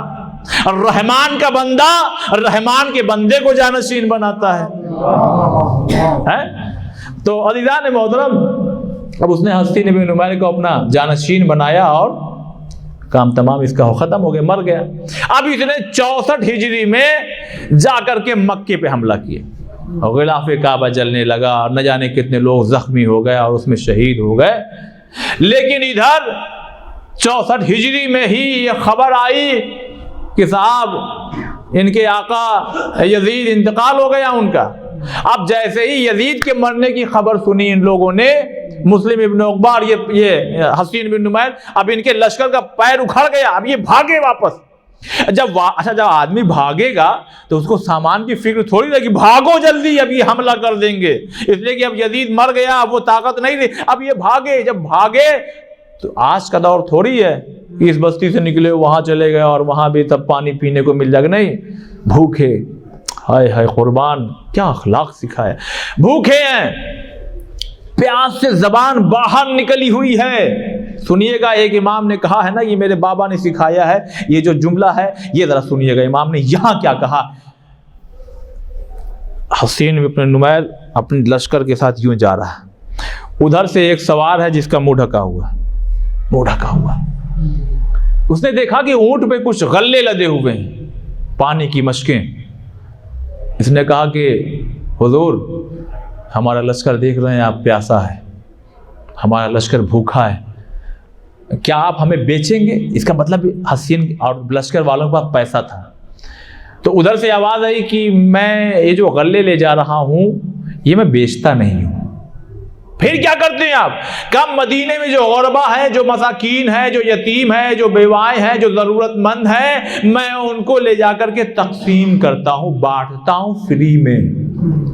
اور رحمان کا بندہ رحمان کے بندے کو جانشین بناتا ہے۔ تو عزیزان محترم، اب اس نے حسین ابن عمر کو اپنا جانشین بنایا اور کام تمام اس کا ختم ہو گیا، مر گیا۔ اب اس نے 64 ہجری میں جا کر کے مکے پہ حملہ کیا، اور غلاف کعبہ جلنے لگا، اور نہ جانے کتنے لوگ زخمی ہو گئے اور اس میں شہید ہو گئے۔ لیکن ادھر 64 ہجری میں ہی یہ خبر آئی کہ صاحب ان کے آقا یزید انتقال ہو گیا ان کا۔ اب جیسے ہی یزید کے مرنے کی خبر سنی ان لوگوں نے، مسلم ابن عقبہ اور یہ حسین بن نمیر، اب ان کے لشکر کا پیر اکھڑ گیا، اب یہ بھاگے واپس۔ جب آدمی بھاگے گا تو اس کو سامان کی فکر تھوڑی رہے گی، بھاگو جلدی اب یہ حملہ کر دیں گے، اس لیے کہ اب یزید مر گیا، اب وہ طاقت نہیں رہی، اب یہ بھاگے۔ جب بھاگے تو آج کا دور تھوڑی ہے کہ اس بستی سے نکلے وہاں چلے گئے اور وہاں بھی تب پانی پینے کو مل جائے گا، نہیں، بھوکے، ہائے ہائے قربان کیا اخلاق سکھایا، بھوکے ہیں، پیاس سے زبان باہر نکلی ہوئی ہے۔ سنیے گا، ایک امام نے کہا ہے نا، یہ میرے بابا نے سکھایا ہے، یہ جو جملہ ہے یہ ذرا سنیے گا، امام نے یہاں کیا کہا۔ حسین بن نمیر اپنے لشکر کے ساتھ یوں جا رہا ہے، ادھر سے ایک سوار ہے جس کا منہ ڈھکا ہوا، اس نے دیکھا کہ اونٹ پہ کچھ غلے لدے ہوئے ہیں، پانی کی مشکیں۔ اس نے کہا کہ حضور ہمارا لشکر دیکھ رہے ہیں، آپ پیاسا ہے، ہمارا لشکر بھوکا ہے، کیا آپ ہمیں بیچیں گے؟ اس کا مطلب حسین اور لشکر والوں کے پاس پیسہ تھا۔ تو ادھر سے آواز آئی کہ میں یہ جو غلے لے جا رہا ہوں یہ میں بیچتا نہیں ہوں۔ پھر کیا کرتے ہیں آپ؟ کم مدینے میں جو غربا ہے، جو مساکین ہے، جو یتیم ہے، جو بیوائیں ہیں، جو ضرورت مند ہیں، میں ان کو لے جا کر کے تقسیم کرتا ہوں، بانٹتا ہوں فری میں،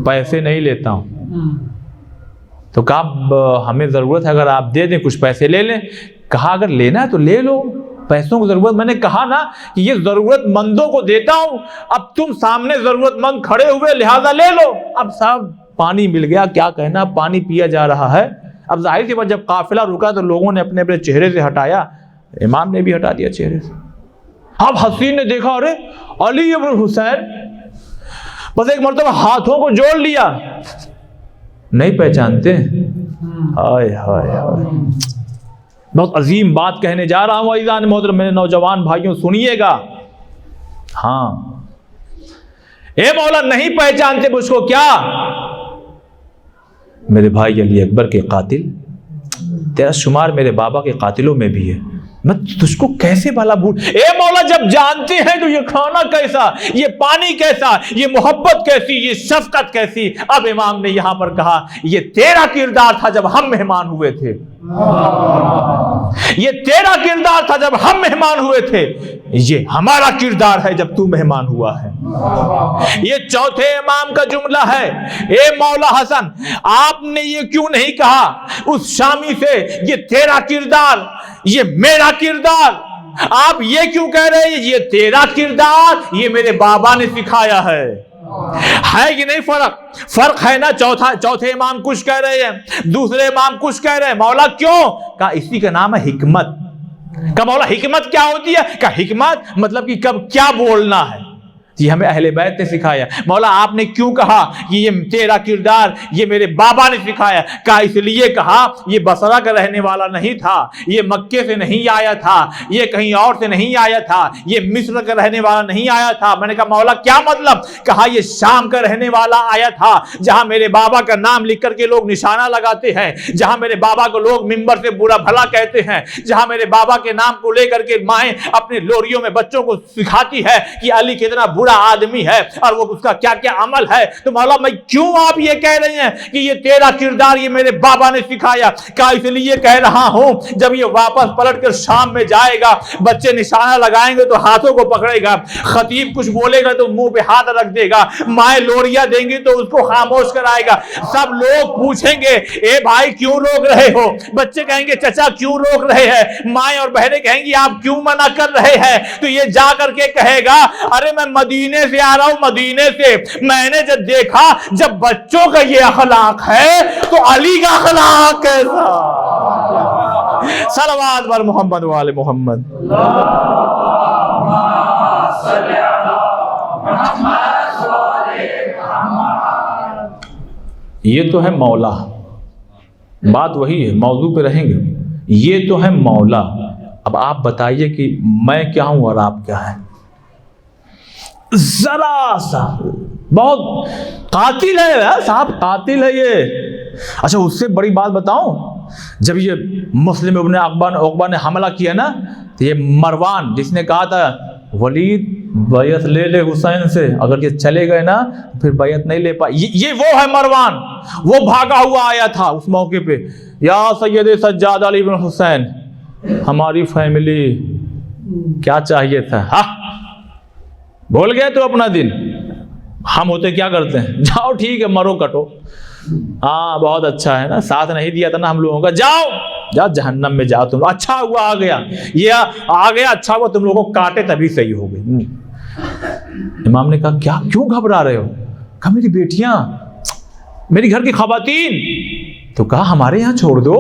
پیسے نہیں لیتا ہوں۔ تو کہا ہمیں ضرورت ہے، اگر آپ دے دیں کچھ پیسے لے لیں۔ کہا اگر لینا ہے تو لے لو، پیسوں کی ضرورت، میں نے کہا نا کہ یہ ضرورت مندوں کو دیتا ہوں، اب تم سامنے ضرورت مند کھڑے ہوئے لہذا لے لو۔ اب صاحب پانی مل گیا، کیا کہنا، پانی پیا جا رہا ہے۔ اب ظاہر سی بات، جب قافلہ رکا تو لوگوں نے اپنے اپنے چہرے سے ہٹایا، امام نے بھی ہٹا دیا چہرے سے۔ اب حسین نے دیکھا، ارے علی ابن الحسین، بس ایک مرتبہ ہاتھوں کو جوڑ لیا، نہیں پہچانتے؟ ہائے ہائے ہائے، بہت عظیم بات کہنے جا رہا ہوں عزیزان محترم، میرے نوجوان بھائیوں سنیے گا۔ ہاں، اے مولا نہیں پہچانتے مجھ کو کیا؟ میرے بھائی علی اکبر کے قاتل، تیرا شمار میرے بابا کے قاتلوں میں بھی ہے، میں تجھ کو کیسے بھلا بھول۔ اے مولا جب جانتے ہیں تو یہ کھانا کیسا، یہ پانی کیسا، یہ محبت کیسی، یہ شفقت کیسی۔ اب امام نے یہاں پر کہا یہ تیرا کردار تھا جب ہم مہمان ہوئے تھے، یہ تیرا کردار تھا جب ہم مہمان ہوئے تھے، یہ ہمارا کردار ہے جب تو مہمان ہوا ہے۔ یہ چوتھے امام کا جملہ ہے۔ اے مولا حسن آپ نے یہ کیوں نہیں کہا اس شامی سے یہ تیرا کردار، یہ میرا کردار؟ آپ یہ کیوں کہہ رہے ہیں یہ تیرا کردار، یہ میرے بابا نے سکھایا ہے کہ نہیں؟ فرق ہے نا۔ چوتھے امام کچھ کہہ رہے ہیں، دوسرے امام کچھ کہہ رہے ہیں۔ مولا کیوں؟ کہا اسی کا نام ہے حکمت۔ کہا مولا حکمت کیا ہوتی ہے؟ کہا حکمت مطلب کہ کب کیا بولنا ہے، یہ ہمیں اہل بیت نے سکھایا۔ مولا آپ نے کیوں کہا کہ یہ تیرا کردار، یہ میرے بابا نے سکھایا؟ کہا اس لیے کہا یہ بصرہ کا رہنے والا نہیں تھا، یہ مکے سے نہیں آیا تھا، یہ کہیں اور سے نہیں آیا تھا، یہ مصر کا رہنے والا نہیں آیا تھا۔ میں نے کہا مولا کیا مطلب؟ کہا یہ شام کا رہنے والا آیا تھا، جہاں میرے بابا کا نام لکھ کر کے لوگ نشانہ لگاتے ہیں، جہاں میرے بابا کو لوگ منبر سے برا بھلا کہتے ہیں، جہاں میرے بابا کے نام کو لے کر کے مائیں اپنے لوریوں میں بچوں کو سکھاتی ہے کہ علی کتنا برا آدمی ہے اور وہ اس کا کیا کیا عمل ہے۔ تو مولا میں کیوں آپ یہ کہہ رہے ہیں کہ یہ تیرا کردار، یہ میرے بابا نے سکھایا؟ کہا اس لیے کہہ رہا ہوں جب یہ واپس پلٹ کر شام میں جائے گا، بچے نشانہ لگائیں گے تو ہاتھوں کو پکڑے گا، خطیب کچھ بولے گا تو منہ پہ ہاتھ رکھ دے گا، مائیں لوریاں دیں گی تو اس کو خاموش کرائے گا۔ سب لوگ پوچھیں گے اے بھائی کیوں روک رہے ہو؟ بچے کہیں گے چچا کیوں روک رہے ہیں؟ مائیں اور بہنیں کہیں گی آپ کیوں منع کر رہے ہیں؟ تو یہ جا کر کے کہے گا ارے میں مدینے سے آ رہا ہوں، مدینے سے میں نے جب دیکھا جب بچوں کا یہ اخلاق ہے تو علی کا اخلاق کیسا؟ صلوات بر محمد وآل محمد۔ یہ تو ہے مولا، بات وہی ہے، موضوع پہ رہیں گے۔ یہ تو ہے مولا، اب آپ بتائیے کہ میں کیا ہوں اور آپ کیا ہیں؟ ذرا سا بہت قاتل ہے صاحب، قاتل ہے یہ۔ اچھا اس سے بڑی بات بتاؤں، جب یہ مسلم ابن عقبہ نے حملہ کیا نا تو یہ مروان جس نے کہا تھا ولید بیعت لے لے حسین سے، اگر یہ چلے گئے نا پھر بیعت نہیں لے پائے، یہ وہ ہے مروان، وہ بھاگا ہوا آیا تھا اس موقع پہ، یا سید سجاد علی بن حسین ہماری فیملی کیا چاہیے تھا؟ ہاں بھول گئے تو اپنا دن، ہم ہوتے کیا کرتے ہیں جاؤ ٹھیک ہے مرو کٹو، ہاں بہت اچھا ہے نا، ساتھ نہیں دیا تھا نا ہم لوگوں کا، جاؤ جہنم میں جاؤ تم، اچھا ہوا آ گیا، یہ آ گیا اچھا ہوا، تم لوگوں کو کاٹے تبھی صحیح ہو گئے۔ امام نے کہا کیا کیوں گھبرا رہے ہو؟ کہا میری بیٹیاں، میری گھر کی خواتین، تو کہا ہمارے یہاں چھوڑ دو۔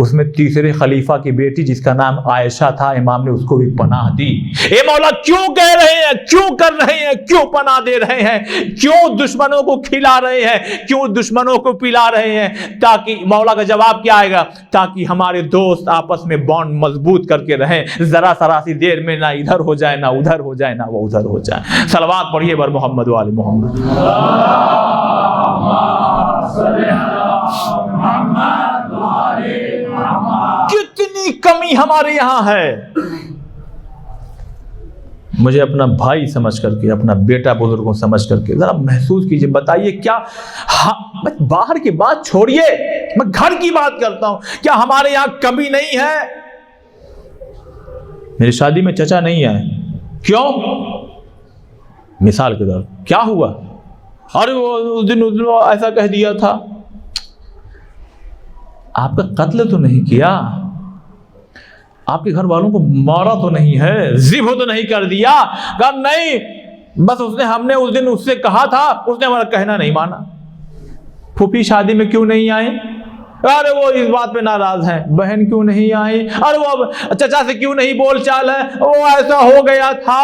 اس میں تیسرے خلیفہ کی بیٹی جس کا نام عائشہ تھا، امام نے اس کو بھی پناہ دی۔ اے مولا کیوں کہہ رہے ہیں، کیوں کر رہے ہیں، کیوں پناہ دے رہے ہیں، کیوں دشمنوں کو کھلا رہے ہیں، کیوں دشمنوں کو پلا رہے ہیں؟ تاکہ مولا کا جواب کیا آئے گا؟ تاکہ ہمارے دوست آپس میں بانڈ مضبوط کر کے رہیں، ذرا سی دیر میں نہ ادھر ہو جائے، نہ ادھر ہو جائے، نہ وہ ادھر ہو جائے۔ صلوات پڑھیے بر محمد وآل محمد۔ کتنی کمی ہمارے یہاں ہے۔ مجھے اپنا بھائی سمجھ کر کے، اپنا بیٹا بزرگوں سمجھ کر کے ذرا محسوس کیجئے، بتائیے کیا باہر کی بات چھوڑیے، میں گھر کی بات کرتا ہوں، کیا ہمارے یہاں کمی نہیں ہے؟ میری شادی میں چچا نہیں آئے، کیوں؟ مثال کے طور کیا ہوا؟ ارے وہ اس دن ایسا کہہ دیا تھا۔ آپ کا قتل تو نہیں کیا، آپ کے گھر والوں کو مارا تو نہیں ہے، ذبح تو نہیں کر دیا؟ کہا نہیں، بس ہم نے اس دن اس سے کہا تھا، اس نے ہمارا کہنا نہیں مانا۔ پھوپھی شادی میں کیوں نہیں آئے؟ ارے وہ اس بات پہ ناراض ہیں۔ بہن کیوں نہیں آئی؟ ارے وہ چچا سے کیوں نہیں بول چال ہے، وہ ایسا ہو گیا تھا۔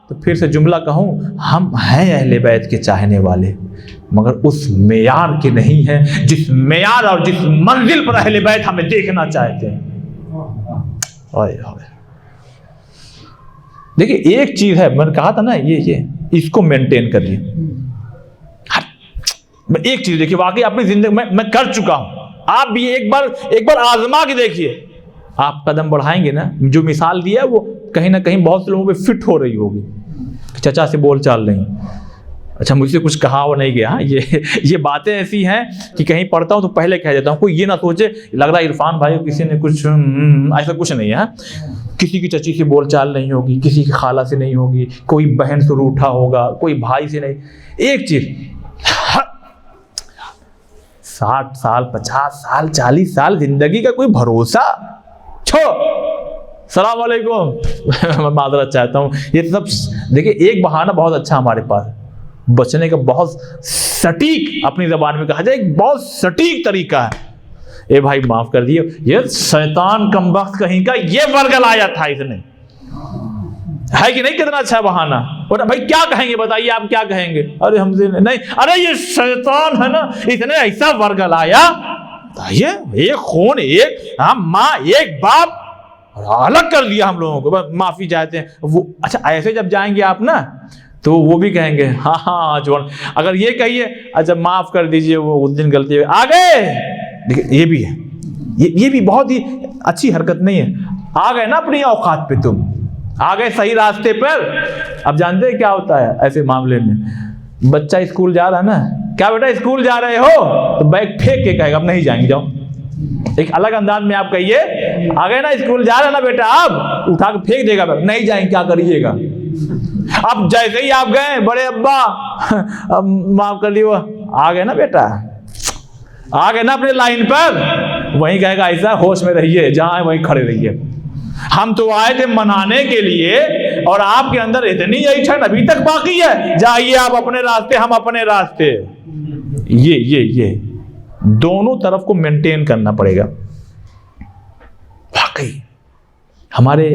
تو پھر سے جملہ کہوں، ہم ہیں اہل بیت کے چاہنے والے، مگر اس معیار کے نہیں ہیں جس معیار اور جس منزل پر اہل بیت ہمیں دیکھنا چاہتے ہیں۔ دیکھیں ایک چیز ہے، میں نے کہا تھا نا، یہ اس کو مینٹین کریے۔ ایک چیز دیکھیے، واقعی اپنی زندگی میں کر چکا ہوں، آپ بھی ایک بار آزما کے دیکھیے، آپ قدم بڑھائیں گے نا، جو مثال دیا ہے وہ کہیں نہ کہیں بہت سے لوگوں پہ فٹ ہو رہی ہوگی، چچا سے بول چال نہیں، اچھا مجھ سے کچھ کہا وہ نہیں گیا، یہ باتیں ایسی ہیں کہ کہیں پڑھتا ہوں تو پہلے کہہ دیتا ہوں، کوئی یہ نہ سوچے لگ رہا ہے عرفان بھائی کسی نے کچھ، ایسا کچھ نہیں ہے، کسی کی چچی سے بول چال نہیں ہوگی، کسی کی خالہ سے نہیں ہوگی، کوئی بہن سے روٹھا ہوگا، کوئی بھائی سے نہیں۔ ایک چیز، 60 سال 50 سال 40 سال زندگی کا کوئی بھروسہ چھوڑو، السلام علیکم، میں معذرت چاہتا ہوں، یہ سب دیکھیں ایک بہانہ بہت اچھا ہمارے پاس بچنے کا، بہت سٹیک، اپنی زبان میں کہا جائے ایک بہت سٹیک طریقہ ہے، اے بھائی معاف کر دیے، یہ شیطان کمبخت کہیں کا یہ ورگل آیا تھا اس نے، ہے کہ نہیں؟ کتنا اچھا بہانہ، اور بھائی کیا کہیں گے بتائیے، آپ کیا کہیں گے؟ ارے ہم سے نہیں، ارے یہ شیطان ہے نا، اس نے ایسا ورگل آیا، ایک خون، ایک ماں، ایک باپ، الگ کر دیا ہم لوگوں کو، معافی چاہتے ہیں وہ۔ اچھا ایسے جب جائیں گے آپ نا تو وہ بھی کہیں گے ہاں چھوڑ، اگر یہ کہیے اچھا معاف کر دیجئے وہ اس دن غلطی ہوئی، آ گئے، دیکھیں یہ بھی ہے، یہ بھی بہت ہی اچھی حرکت نہیں ہے، آ گئے نا اپنی اوقات پہ، تم آ گئے صحیح راستے پر۔ اب جانتے ہیں کیا ہوتا ہے ایسے معاملے میں؟ بچہ اسکول جا رہا ہے نا، کیا بیٹا اسکول جا رہے ہو؟ تو بیگ پھینک کے کہے گا اب نہیں جائیں گے، جاؤ۔ ایک الگ انداز میں آپ کہیے آ گئے نا اسکول جا رہے ہیں نا بیٹا، آپ اٹھا کے پھینک دے گا، نہیں جائیں کیا کریے گا؟ اب جیسے ہی آپ گئے بڑے ابا معاف کر لیے، آ گئے نا بیٹا، آ گئے نا اپنے لائن پر، وہیں کہے گا ایسا ہوش میں رہیے، جہاں ہے وہیں کھڑے رہیے، ہم تو آئے تھے منانے کے لیے اور آپ کے اندر اتنی ایٹھن ابھی تک باقی ہے، جائیے آپ اپنے راستے، ہم اپنے راستے۔ یہ دونوں طرف کو مینٹین کرنا پڑے گا۔ واقعی ہمارے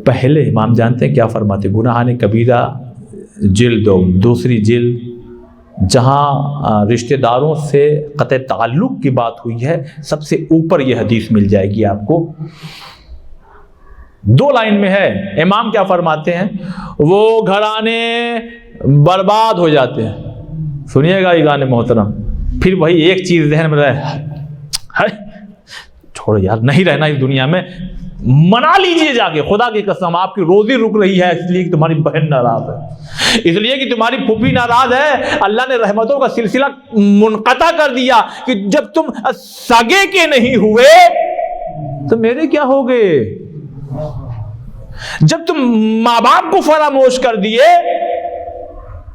پہلے امام جانتے ہیں کیا فرماتے؟ گناہان کبیرہ جلد، دوسری جلد، جہاں رشتہ داروں سے قطع تعلق کی بات ہوئی ہے، سب سے اوپر یہ حدیث مل جائے گی آپ کو، 2 لائن میں ہے۔ امام کیا فرماتے ہیں؟ وہ گھرانے برباد ہو جاتے ہیں، سنیے گا ایزان محترم، پھر وہی ایک چیز ذہن میں رہے، چھوڑو یار نہیں رہنا اس دنیا میں، منا لیجئے جا کے، خدا کی قسم آپ کی روزی رک رہی ہے اس لیے کہ تمہاری بہن ناراض ہے، اس لیے کہ تمہاری پھوپھی ناراض ہے، اللہ نے رحمتوں کا سلسلہ منقطع کر دیا کہ جب تم سگے کے نہیں ہوئے تو میرے کیا ہوگے، جب تم ماں باپ کو فراموش کر دیے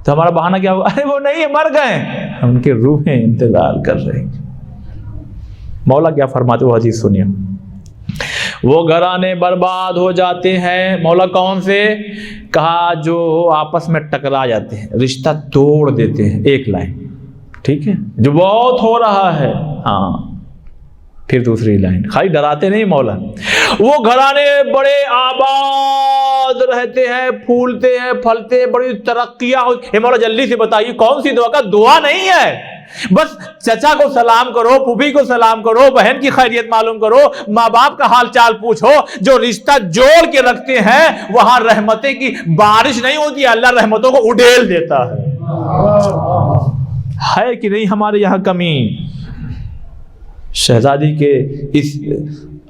تو ہمارا بہانہ کیا ہوگا؟ ارے وہ نہیں مر گئے، ان کے روحیں انتظار کر رہے ہیں۔ مولا کیا فرماتے وہ حدیث سنیے، وہ گھرانے برباد ہو جاتے ہیں، مولا کون سے؟ کہا جو آپس میں ٹکرا جاتے ہیں، رشتہ توڑ دیتے ہیں، ایک لائن، ٹھیک ہے، جو بہت ہو رہا ہے، ہاں، پھر دوسری لائن، خالی ڈراتے نہیں مولا، وہ گھرانے بڑے آباد رہتے ہیں، پھولتے ہیں، پھلتے ہیں، بڑی ترقیاں ہوتی ہیں۔ مولا جلدی سے بتائیے کون سی دعا کا دعا نہیں ہے؟ بس چچا کو سلام کرو، پھوپھی کو سلام کرو، بہن کی خیریت معلوم کرو، ماں باپ کا حال چال پوچھو، جو رشتہ جوڑ کے رکھتے ہیں وہاں رحمتیں کی بارش نہیں ہوتی ہے، اللہ رحمتوں کو اڈیل دیتا ہے کہ نہیں ہمارے یہاں کمی؟ شہزادی کے اس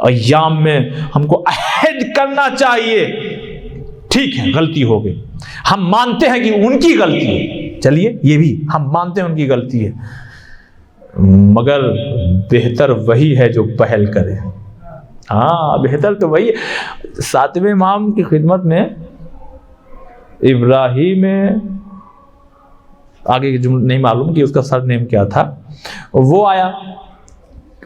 ایام میں ہم کو عہد کرنا چاہیے، ٹھیک ہے غلطی ہو گئی، ہم مانتے ہیں کہ ان کی غلطی ہے، چلیے یہ بھی ہم مانتے ہیں ان کی غلطی ہے، مگر بہتر وہی ہے جو پہل کرے، ہاں بہتر تو وہی ہے۔ 7ویں امام کی خدمت میں ابراہیم، آگے کی جملہ نہیں معلوم کہ اس کا سر نیم کیا تھا، وہ آیا،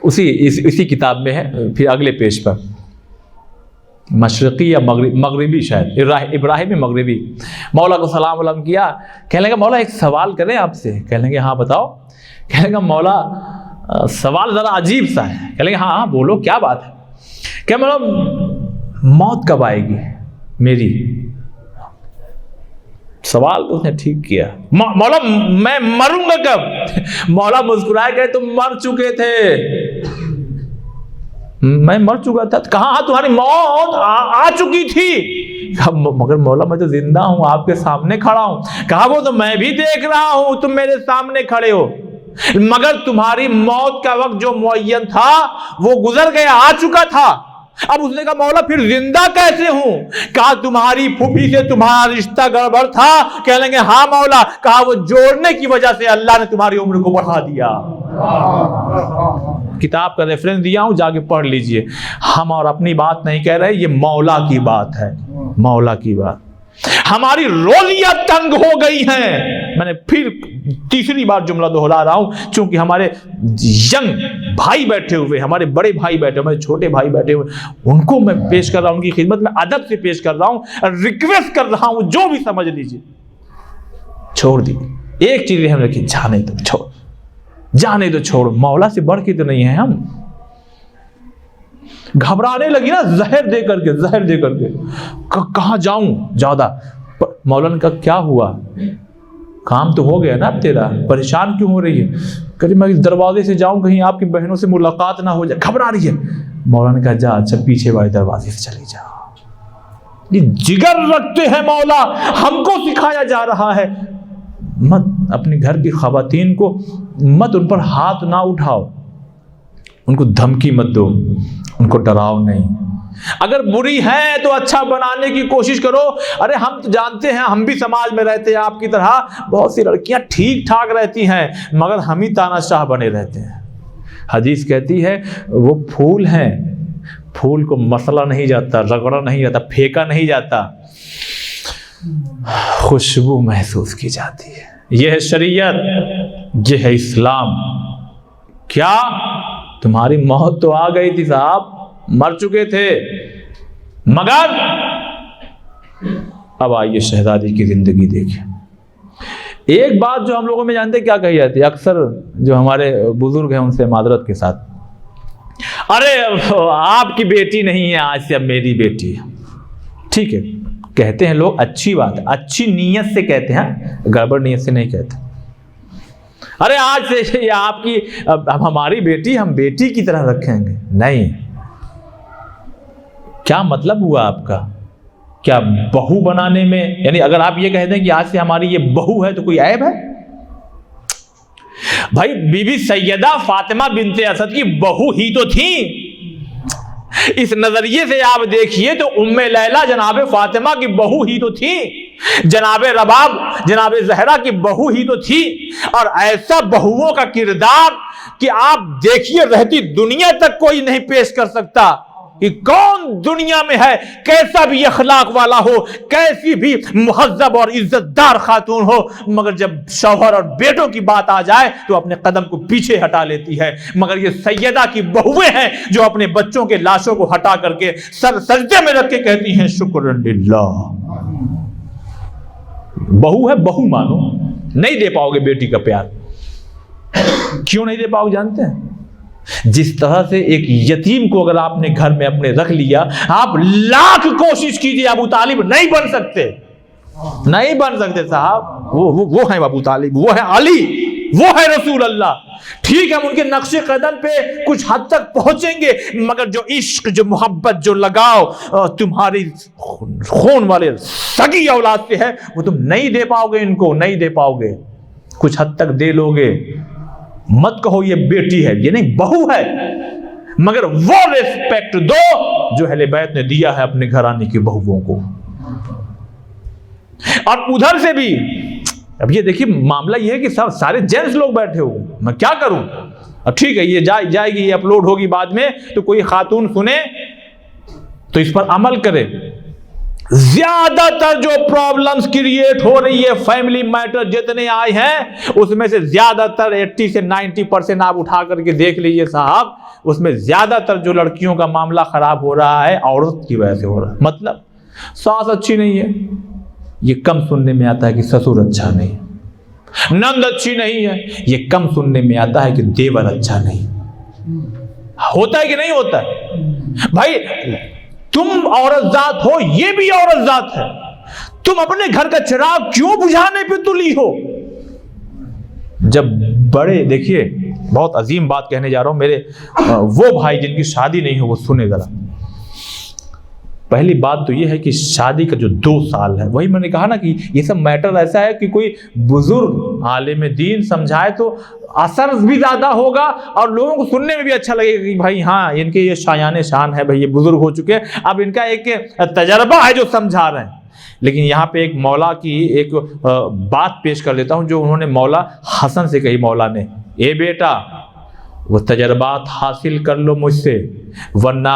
اسی کتاب میں ہے، پھر اگلے پیج پر، مشرقی یا مغربی شاید، ابراہیم مغربی، مولا کو سلام علم کیا، کہنے لگا مولا ایک سوال کریں آپ سے؟ کہنے لگے ہاں بتاؤ، کہنے لگا مولا سوال ذرا عجیب سا ہے، کہنے لگے ہاں بولو کیا بات ہے؟ کہ مولا موت کب آئے گی میری؟ سوال اس نے ٹھیک کیا، مولا میں مروں گا کب؟ مولا مسکرائے کہ تم مر چکے تھے، میں مر چکا تھا، کہاں تمہاری موت آ چکی تھی، مگر مولا میں تو زندہ ہوں، آپ کے سامنے کھڑا ہوں. کہا وہ تو میں بھی دیکھ رہا ہوں، تم میرے سامنے کھڑے ہو، مگر تمہاری موت کا وقت جو معین تھا وہ گزر گیا، آ چکا تھا. اب اس نے کہا مولا پھر زندہ کیسے ہوں؟ کہا تمہاری پھوپھی سے تمہارا رشتہ گڑبڑ تھا. کہنے لگے ہاں مولا. کہا وہ جوڑنے کی وجہ سے اللہ نے تمہاری عمر کو بڑھا دیا. کتاب کا ریفرنس دیا ہوں، جا کے پڑھ لیجئے. ہم اور اپنی بات نہیں کہہ رہے، یہ مولا کی بات ہے، مولا کی بات. ہماری روزیاں تنگ ہو گئی ہیں. میں نے پھر تیسری بار جملہ دہرا رہا ہوں، چونکہ ہمارے ینگ بھائی بیٹھے ہوئے، ہمارے بڑے بھائی بیٹھے، ہمارے چھوٹے بھائی بیٹھے ہوئے، ان کو میں پیش کر رہا ہوں، ان کی خدمت میں ادب سے پیش کر رہا ہوں، ریکویسٹ کر رہا ہوں، جو بھی سمجھ لیجیے. چھوڑ دی ایک چیز ہم رکھیں، جانے دو، چھوڑ، جانے دو، چھوڑ. مولا سے بڑھ کے تو نہیں ہیں ہم. گھبرانے لگی نا زہر دے کر کے، زہر دے کر کے. کہاں جاؤں زیادہ؟ مولا نے کہا کیا ہوا؟ کام تو ہو گیا نا اب تیرا، پریشان کیوں ہو رہی ہے؟ کہ میں اس دروازے سے جاؤں کہیں آپ کی بہنوں سے ملاقات نہ ہو جائے، گھبرا رہی ہے. مولا نے کہا جا، اچھا پیچھے والے دروازے سے چلی جا. یہ جگر رکھتے ہیں مولا، ہم کو سکھایا جا رہا ہے مت اپنے گھر کی خواتین کو مت ان پر ہاتھ نہ اٹھاؤ، ان کو دھمکی مت دو، ان کو ڈراؤ نہیں. اگر بری ہے تو اچھا بنانے کی کوشش کرو. ارے ہم تو جانتے ہیں، ہم بھی سماج میں رہتے ہیں آپ کی طرح، بہت سی لڑکیاں ٹھیک ٹھاک رہتی ہیں مگر ہم ہی تانا شاہ بنے رہتے ہیں. حدیث کہتی ہے وہ پھول ہیں، پھول کو مسلا نہیں جاتا، رگڑا نہیں جاتا، پھینکا نہیں جاتا، خوشبو محسوس کی جاتی ہے. یہ ہے شریعت، یہ ہے اسلام. کیا تمہاری موت تو آ گئی تھی صاحب، مر چکے تھے، مگر اب آئیے شہزادی کی زندگی دیکھیں. ایک بات جو ہم لوگوں میں جانتے کیا کہی جاتی ہے، اکثر جو ہمارے بزرگ ہیں ان سے معذرت کے ساتھ، ارے آپ کی بیٹی نہیں ہے آج سے اب میری بیٹی ہے. ٹھیک ہے کہتے ہیں لوگ، اچھی بات ہے، اچھی نیت سے کہتے ہیں، گڑبڑ نیت سے نہیں کہتے. ارے آج سے یہ آپ کی، اب ہماری بیٹی، ہم بیٹی کی طرح رکھیں گے. نہیں، کیا مطلب ہوا آپ کا؟ کیا بہو بنانے میں، یعنی اگر آپ یہ کہہ دیں کہ آج سے ہماری یہ بہو ہے تو کوئی عیب ہے؟ بھائی بی بی سیدہ فاطمہ بنت اسد کی بہو ہی تو تھی. اس نظریے سے آپ دیکھیے تو ام لیلہ جناب فاطمہ کی بہو ہی تو تھی، جناب رباب جناب زہرا کی بہو ہی تو تھی. اور ایسا بہوؤں کا کردار کہ آپ دیکھیے رہتی دنیا تک کوئی نہیں پیش کر سکتا کہ کون دنیا میں ہے، کیسا بھی اخلاق والا ہو، کیسی بھی مہذب اور عزت دار خاتون ہو، مگر جب شوہر اور بیٹوں کی بات آ جائے تو اپنے قدم کو پیچھے ہٹا لیتی ہے. مگر یہ سیدہ کی بہویں ہیں جو اپنے بچوں کے لاشوں کو ہٹا کر کے سر سجدے میں رکھ کے کہتی ہیں شکر للہ. بہو ہے، بہو مانو. نہیں دے پاؤ گے بیٹی کا پیار. کیوں نہیں دے پاؤ گے جانتے ہیں؟ جس طرح سے ایک یتیم کو اگر آپ نے گھر میں اپنے رکھ لیا، آپ لاکھ کوشش کیجئے ابو طالب نہیں بن سکتے، نہیں بن سکتے صاحب. وہ ہیں ابو طالب، وہ ہے علی، وہ ہے رسول اللہ. ٹھیک ہے ہم ان کے نقش قدم پہ کچھ حد تک پہنچیں گے، مگر جو عشق، جو محبت، جو لگاؤ تمہاری خون والے سگی اولاد سے ہے وہ تم نہیں دے پاؤ گے. ان کو نہیں دے پاؤ گے، کچھ حد تک دے لو گے. مت کہو یہ بیٹی ہے، یہ نہیں بہو ہے، مگر وہ ریسپیکٹ دو جو اہل بیت نے دیا ہے اپنے گھرانے کی بہوؤں کو. اور ادھر سے بھی اب یہ دیکھیے معاملہ یہ ہے کہ سارے جینٹس لوگ بیٹھے ہوئے، میں کیا کروں؟ اب ٹھیک ہے یہ جائے گی، یہ اپلوڈ ہوگی بعد میں، تو کوئی خاتون سنے تو اس پر عمل کرے. زیادہ تر جو پرابلمز کریٹ ہو رہی ہے، فیملی میٹر جتنے آئے ہیں اس میں سے زیادہ تر 80 سے 90% آپ اٹھا کر کے دیکھ لیجئے صاحب، اس میں زیادہ تر جو لڑکیوں کا معاملہ خراب ہو رہا ہے عورت کی وجہ سے ہو رہا ہے. مطلب ساس اچھی نہیں ہے، یہ کم سننے میں آتا ہے کہ سسر اچھا نہیں، نند اچھی نہیں ہے، یہ کم سننے میں آتا ہے کہ دیور اچھا نہیں. ہوتا ہے کہ نہیں ہوتا ہے؟ بھائی تم عورت ذات ہو، یہ بھی عورت ذات ہے. تم اپنے گھر کا چراغ کیوں بجھانے پہ تلی ہو؟ جب بڑے، دیکھیے بہت عظیم بات کہنے جا رہا ہوں، میرے وہ بھائی جن کی شادی نہیں ہو وہ سنے ذرا. پہلی بات تو یہ ہے کہ شادی کا جو 2 سال ہے، وہی میں نے کہا نا کہ یہ سب میٹر ایسا ہے کہ کوئی بزرگ عالم دین سمجھائے تو اثر بھی زیادہ ہوگا اور لوگوں کو سننے میں بھی اچھا لگے گا کہ بھائی ہاں ان کے یہ شایان شان ہے، بھائی یہ بزرگ ہو چکے ہیں، اب ان کا ایک تجربہ ہے جو سمجھا رہے ہیں۔ لیکن یہاں پہ ایک مولا کی ایک بات پیش کر دیتا ہوں جو انہوں نے مولا حسن سے کہی۔ مولا نے، اے بیٹا وہ تجربات حاصل کر لو مجھ سے، ورنہ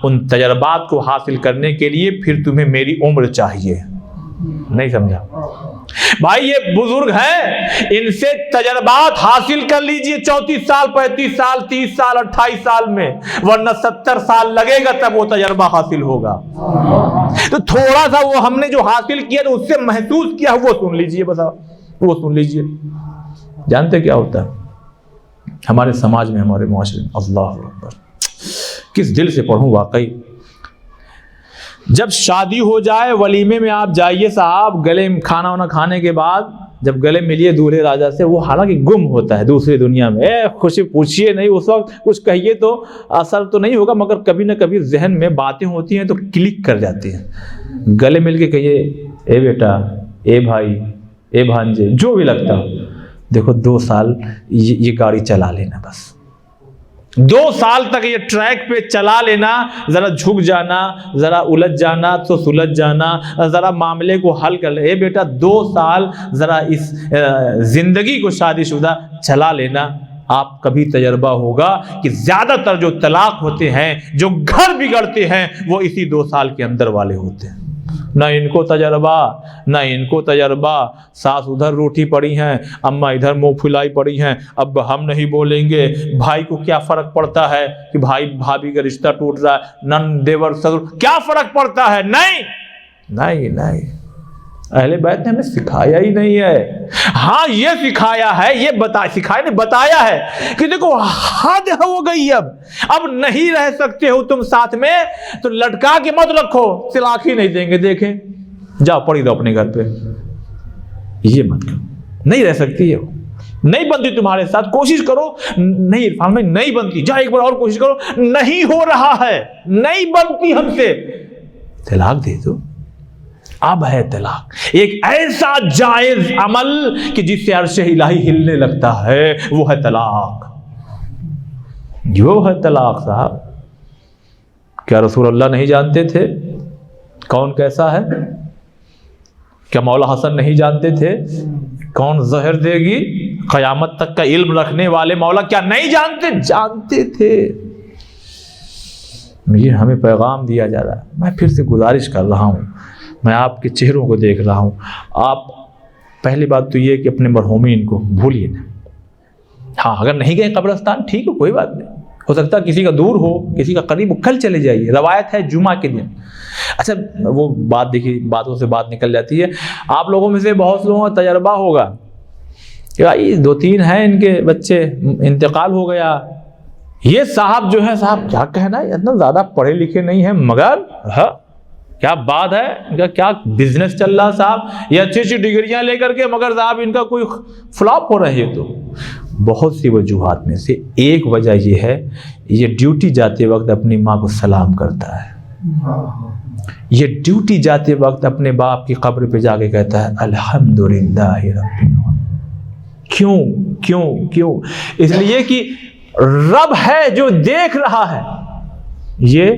ان تجربات کو حاصل کرنے کے لیے پھر تمہیں میری عمر چاہیے۔ نہیں سمجھا بھائی، یہ بزرگ ہیں، ان سے تجربات حاصل کر لیجئے 34 سال 35 سال 30 سال 28 سال میں، ورنہ 70 سال لگے گا تب وہ تجربہ حاصل ہوگا۔ تو تھوڑا سا وہ ہم نے جو حاصل کیا تو اس سے محسوس کیا وہ سن لیجئے، بس وہ سن لیجئے۔ جانتے کیا ہوتا ہے ہمارے سماج میں، ہمارے معاشرے میں، اللہ اکبر کس دل سے پڑھوں واقعی، جب شادی ہو جائے ولیمے میں آپ جائیے صاحب، گلے کھانا وانا کھانے کے بعد جب گلے ملیے دولہے راجا سے، وہ حالانکہ گم ہوتا ہے دوسری دنیا میں، خوشی پوچھیے نہیں، اس وقت کچھ کہیے تو اثر تو نہیں ہوگا، مگر کبھی نہ کبھی ذہن میں باتیں ہوتی ہیں تو کلک کر جاتی ہیں۔ گلے مل کے کہیے اے بیٹا، اے بھائی، اے بھانجے، جو بھی لگتا ہو، دیکھو 2 سال یہ گاڑی چلا لینا، بس 2 سال تک یہ ٹریک پہ چلا لینا، ذرا جھک جانا، ذرا الجھ جانا تو سلجھ جانا، ذرا معاملے کو حل کر لے۔ اے بیٹا 2 سال ذرا اس زندگی کو شادی شدہ چلا لینا، آپ کبھی تجربہ ہوگا کہ زیادہ تر جو طلاق ہوتے ہیں، جو گھر بگڑتے ہیں، وہ اسی 2 سال کے اندر والے ہوتے ہیں۔ نہ ان کو تجربہ، نہ ان کو تجربہ، ساس ادھر روٹھی پڑی ہیں، اماں ادھر منہ پھلائی پڑی ہیں، اب ہم نہیں بولیں گے، بھائی کو کیا فرق پڑتا ہے کہ بھائی بھابھی کا رشتہ ٹوٹ رہا ہے، نن دیور سسر کیا فرق پڑتا ہے؟ نہیں نہیں نہیں، اہل بیت نے ہمیں سکھایا ہی نہیں ہے۔ ہاں یہ سکھایا ہے، یہ سکھایا نہیں، بتایا ہے کہ دیکھو حد ہو گئی، اب نہیں رہ سکتے ہو تم ساتھ میں تو لٹکا کے مت رکھو، طلاق ہی نہیں دیں گے، دیکھیں جاؤ پڑی دو اپنے گھر پہ، یہ مت کرو، نہیں رہ سکتی ہے، نہیں بنتی تمہارے ساتھ، کوشش کرو، نہیں عرفان میں نہیں بنتی، جا ایک بار اور کوشش کرو، نہیں ہو رہا ہے، نہیں بنتی ہم سے، طلاق دے دو۔ اب ہے طلاق ایک ایسا جائز عمل کہ جس سے عرش الہی ہلنے لگتا ہے، وہ ہے طلاق، جو ہے طلاق صاحب۔ کیا رسول اللہ نہیں جانتے تھے کون کیسا ہے؟ کیا مولا حسن نہیں جانتے تھے کون زہر دے گی؟ قیامت تک کا علم رکھنے والے مولا کیا نہیں جانتے؟ جانتے تھے۔ یہ ہمیں پیغام دیا جا رہا ہے، میں پھر سے گزارش کر رہا ہوں، میں آپ کے چہروں کو دیکھ رہا ہوں، آپ پہلی بات تو یہ کہ اپنے مرحومین کو بھولیے نا۔ ہاں اگر نہیں گئے قبرستان ٹھیک ہے، کوئی بات نہیں، ہو سکتا ہے کسی کا دور ہو، کسی کا قریب ہو، کل چلے جائیے، روایت ہے جمعہ کے دن۔ اچھا وہ بات دیکھیے، باتوں سے بات نکل جاتی ہے، آپ لوگوں میں سے بہت سے لوگوں کا تجربہ ہوگا کہ بھائی 2-3 ہیں ان کے بچے، انتقال ہو گیا، یہ صاحب جو ہے، صاحب کیا کہنا ہے، اتنا زیادہ پڑھے لکھے نہیں ہیں، مگر ہاں کیا بات ہے، ان کا کیا بزنس چل رہا صاحب، یہ اچھی اچھی ڈگریاں لے کر کے، مگر صاحب ان کا کوئی فلاپ ہو رہی ہے۔ تو بہت سی وجوہات میں سے ایک وجہ یہ ہے، یہ ڈیوٹی جاتے وقت اپنی ماں کو سلام کرتا ہے، یہ ڈیوٹی جاتے وقت اپنے باپ کی قبر پہ جا کے کہتا ہے الحمدللہ رب العالمین۔ کیوں کیوں کیوں؟ اس لیے کہ رب ہے جو دیکھ رہا ہے، یہ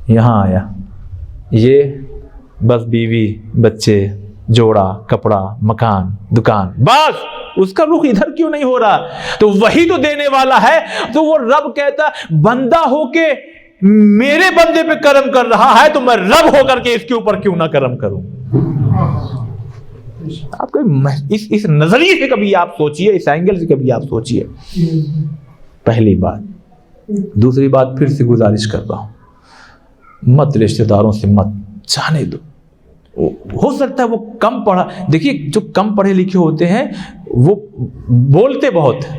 یہاں آیا، یہ بس بیوی بچے جوڑا کپڑا مکان دکان، بس اس کا رخ ادھر کیوں نہیں ہو رہا؟ تو وہی تو دینے والا ہے، تو وہ رب کہتا بندہ ہو کے میرے بندے پہ کرم کر رہا ہے تو میں رب ہو کر کے اس کے اوپر کیوں نہ کرم کروں؟ آپ کو اس نظریے سے کبھی آپ سوچئے، اس اینگل سے کبھی آپ سوچئے، پہلی بات۔ دوسری بات پھر سے گزارش کر رہا ہوں، مت رشتہ داروں سے مت جانے دو، ہو سکتا ہے وہ کم پڑھا، دیکھیے جو کم پڑھے لکھے ہوتے ہیں وہ بولتے بہت ہیں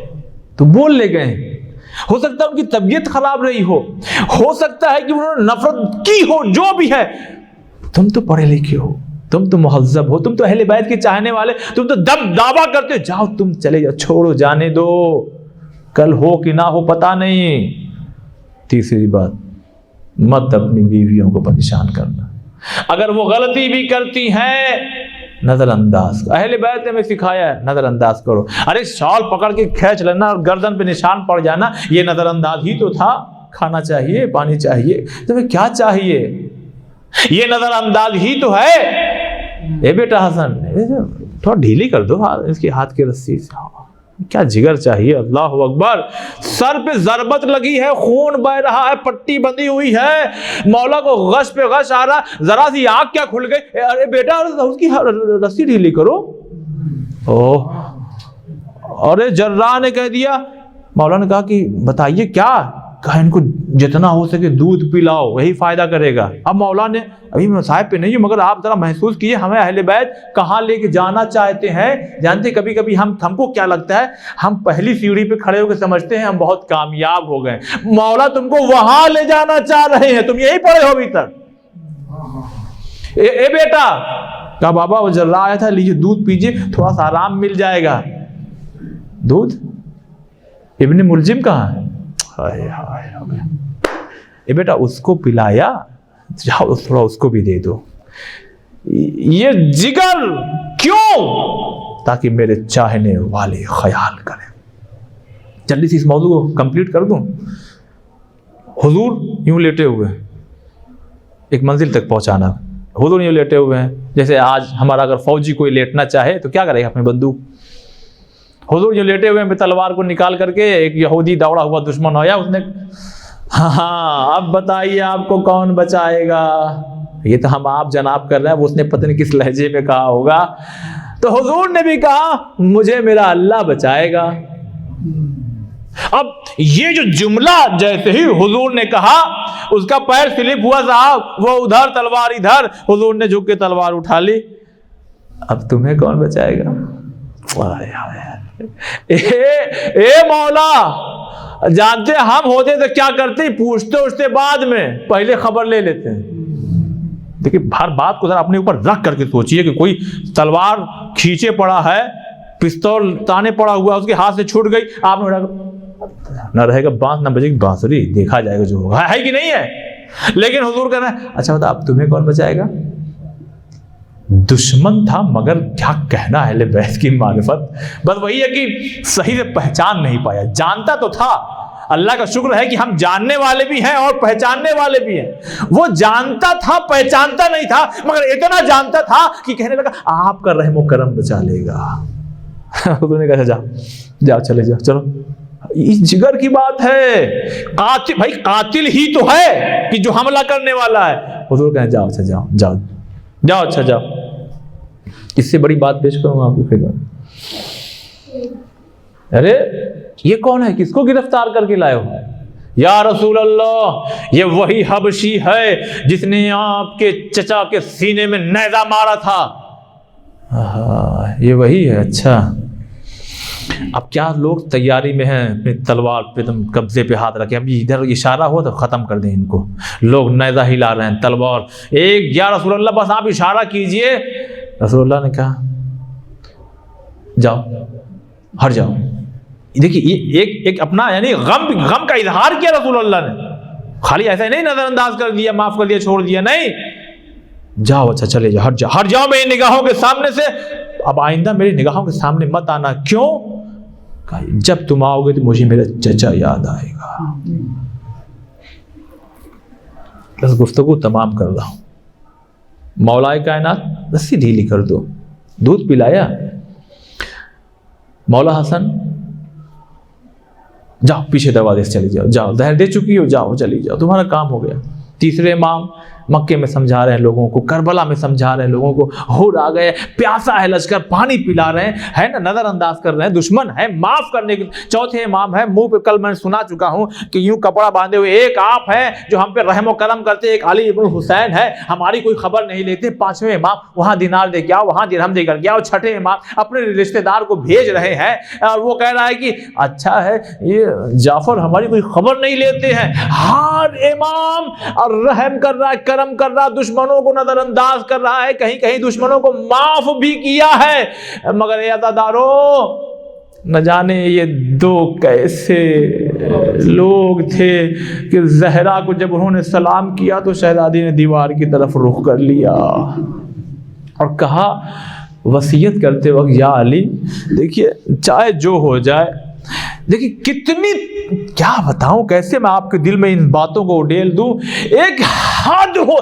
تو بول لے گئے ہیں، ہو سکتا ہے ان کی طبیعت خراب رہی ہو سکتا ہے کہ انہوں نے نفرت کی ہو، جو بھی ہے، تم تو پڑھے لکھے ہو، تم تو مہذب ہو، تم تو اہل بیت کے چاہنے والے، تم تو دم دعویٰ کرتے، جاؤ تم چلے جاؤ، چھوڑو جانے دو، کل ہو کہ نہ ہو پتہ نہیں۔ تیسری بات، مت اپنی بیویوں کو پریشان کرنا. اگر وہ غلطی بھی کرتی ہیں نظر انداز. اہل بیت نے ہمیں سکھایا ہے نظر انداز کرو. ارے شال پکڑ کے کھینچ لینا اور گردن پہ نشان پڑ جانا یہ نظر انداز ہی تو تھا. کھانا چاہیے, پانی چاہیے, تمہیں کیا چاہیے, یہ نظر انداز ہی تو ہے. اے بیٹا حسن تھوڑا ڈھیلی کر دو اس کے ہاتھ کی رسی سے. کیا جگر چاہیے. اللہ اکبر. سر پہ ضربت لگی ہے, خون بہ رہا ہے, پٹی بندھی ہوئی ہے, مولا کو غش پہ غش آ رہا, ذرا سی آنکھ کیا کھل گئی. ارے بیٹا اس کی رسی ڈھیلی کرو. ارے جراح نے کہہ دیا, مولا نے کہا کہ بتائیے کیا. کہا ان کو جتنا ہو سکے دودھ پلاؤ, وہی فائدہ کرے گا. اب مولا نے, ابھی میں صاحب پہ نہیں ہوں مگر آپ ذرا محسوس کیے ہمیں اہل بیت کہاں لے کے جانا چاہتے ہیں. جانتے کبھی کبھی ہم کو کیا لگتا ہے, ہم پہلی سیڑھی پہ کھڑے ہو کے سمجھتے ہیں ہم بہت کامیاب ہو گئے. مولا تم کو وہاں لے جانا چاہ رہے ہیں, تم یہی پڑے ہو ابھی تک. اے بیٹا, کہا بابا وہ جراح آیا تھا, لیجیے دودھ پیجیے تھوڑا سا آرام مل جائے گا. دودھ ابن ملجم کہاں ہے. اے بیٹا اس کو پلایا, جاؤ تھوڑا اس کو بھی دے دو. یہ جگر کیوں؟ تاکہ میرے چاہنے والے خیال کریں. جلدی سے اس موضوع کو کمپلیٹ کر دوں. حضور یوں لیٹے ہوئے, ایک منزل تک پہنچانا. حضور یوں لیٹے ہوئے ہیں جیسے آج ہمارا اگر فوجی کوئی لیٹنا چاہے تو کیا کرے گا, اپنی بندوق. حضور جو لیٹے ہوئے ہیں تلوار کو نکال کر کے, ایک یہودی دوڑا ہوا دشمن ہویا, اس نے ہاں اب بتائیے آپ کو کون بچائے گا. یہ تو ہم آپ جناب کر رہے ہیں, وہ اس نے پتہ نہیں کس لہجے میں کہا ہوگا. تو حضور نے بھی کہا مجھے میرا اللہ بچائے گا. اب یہ جو جملہ جیسے ہی حضور نے کہا اس کا پیر سلپ ہوا صاحب, وہ ادھر تلوار ادھر. حضور نے جھک کے تلوار اٹھا لی. اب تمہیں کون بچائے گا. اے مولا, جانتے ہم ہوتے تو کیا کرتے, پوچھتے بعد میں, پہلے خبر لے لیتے ہیں. دیکھیں ہر بات کو ذرا اپنے اوپر رکھ کر کے سوچئے کہ کوئی تلوار کھینچے پڑا ہے, پستول تانے پڑا ہوا, اس کے ہاتھ سے چھوٹ گئی, آپ نے نہ رہے گا بانس نہ بجے گی بانسری, دیکھا جائے گا جو ہوگا, ہے کہ نہیں ہے. لیکن حضور کہہ رہے ہیں اچھا بتا اب تمہیں کون بچائے گا. دشمن تھا مگر کیا کہنا اہل بیت کی معرفت. بس وہی ہے کہ صحیح سے پہچان نہیں پایا. جانتا تو تھا, اللہ کا شکر ہے کہ ہم جاننے والے بھی ہیں اور پہچاننے والے بھی ہیں. وہ جانتا تھا پہچانتا نہیں تھا, مگر اتنا جانتا تھا کہ کہنے لگا آپ کا رحم و کرم بچا لے گا. حضور نے کہا جاؤ چلے جاؤ, چلو. اس جگر کی بات ہے, قاتل بھائی قاتل ہی تو ہے کہ جو حملہ کرنے والا ہے. حضور کہیں جاؤ اچھا جاؤ اچھا جاؤ. اس سے بڑی بات پیش کروں آپ کو خدمت. ارے یہ کون ہے, کس کو گرفتار کر کے لائے ہو. یا رسول اللہ یہ وہی حبشی ہے جس نے آپ کے چچا کے سینے میں نیزہ مارا تھا. یہ وہی ہے. اچھا اب کیا لوگ تیاری میں ہیں, اپنی تلوار پہ تم قبضے پہ ہاتھ رکھے, اب ادھر اشارہ ہو تو ختم کر دیں ان کو. لوگ نیزہ ہلا رہے ہیں, تلوار ایک. یا رسول اللہ بس آپ اشارہ کیجئے. رسول اللہ نے کہا جاؤ ہٹ جاؤ. دیکھیے ایک اپنا یعنی غم کا اظہار کیا رسول اللہ نے. خالی ایسا نہیں نظر انداز کر دیا, معاف کر دیا, چھوڑ دیا, نہیں. جاؤ اچھا چلے جاؤ, ہٹ جاؤ میری نگاہوں کے سامنے سے. اب آئندہ میری نگاہوں کے سامنے مت آنا. کیوں؟ جب تم آؤ گے تو مجھے میرا چچا یاد آئے گا. بس گفتگو تمام کر رہا ہوں. مولا کائنات رسی ڈھیلی کر دو. دودھ پلایا. مولا حسن جاؤ پیچھے دروازے سے چلی جاؤ, زہر دے چکی ہو, جاؤ چلی جاؤ, تمہارا کام ہو گیا. تیسرے امام مکے میں سمجھا رہے ہیں لوگوں کو, کربلا میں سمجھا رہے ہیں لوگوں کو, ہور آ گئے, پیاسا ہے لشکر, پانی پلا رہے ہیں, ہے نا, نظر انداز کر رہے ہیں, دشمن ہے, معاف کرنے کے. چوتھے امام ہے, منہ پہ کل میں نے سنا چکا ہوں کہ یوں کپڑا باندھے ہوئے, ایک آپ ہیں جو ہم پہ رحم و کرم کرتے, ایک علی ابن حسین ہے ہماری کوئی خبر نہیں لیتے. پانچویں امام وہاں دینار دے کے آؤ, وہاں درہم دے کر کے آؤ. چھٹے امام اپنے رشتہ دار کو بھیج رہے ہیں اور وہ کہہ رہا ہے کہ اچھا ہے یہ جعفر ہماری کوئی خبر نہیں لیتے ہیں. ہر امام اور رحم کر رہا ہے, کرم کر رہا, دشمنوں کو نظر انداز کر رہا ہے, کہیں کہیں دشمنوں کو معاف بھی کیا ہے. مگر اے عزادارو نہ جانے یہ دو کیسے لوگ تھے کہ زہرا کو جب انہوں نے سلام کیا تو شہزادی نے دیوار کی طرف رخ کر لیا اور کہا وصیت کرتے وقت، یا علی دیکھیے چاہے جو ہو جائے، دیکھیے کتنی کیا بتاؤں، کیسے میں آپ کے دل میں ان باتوں کو اڈیل دوں، ایک حد ہو،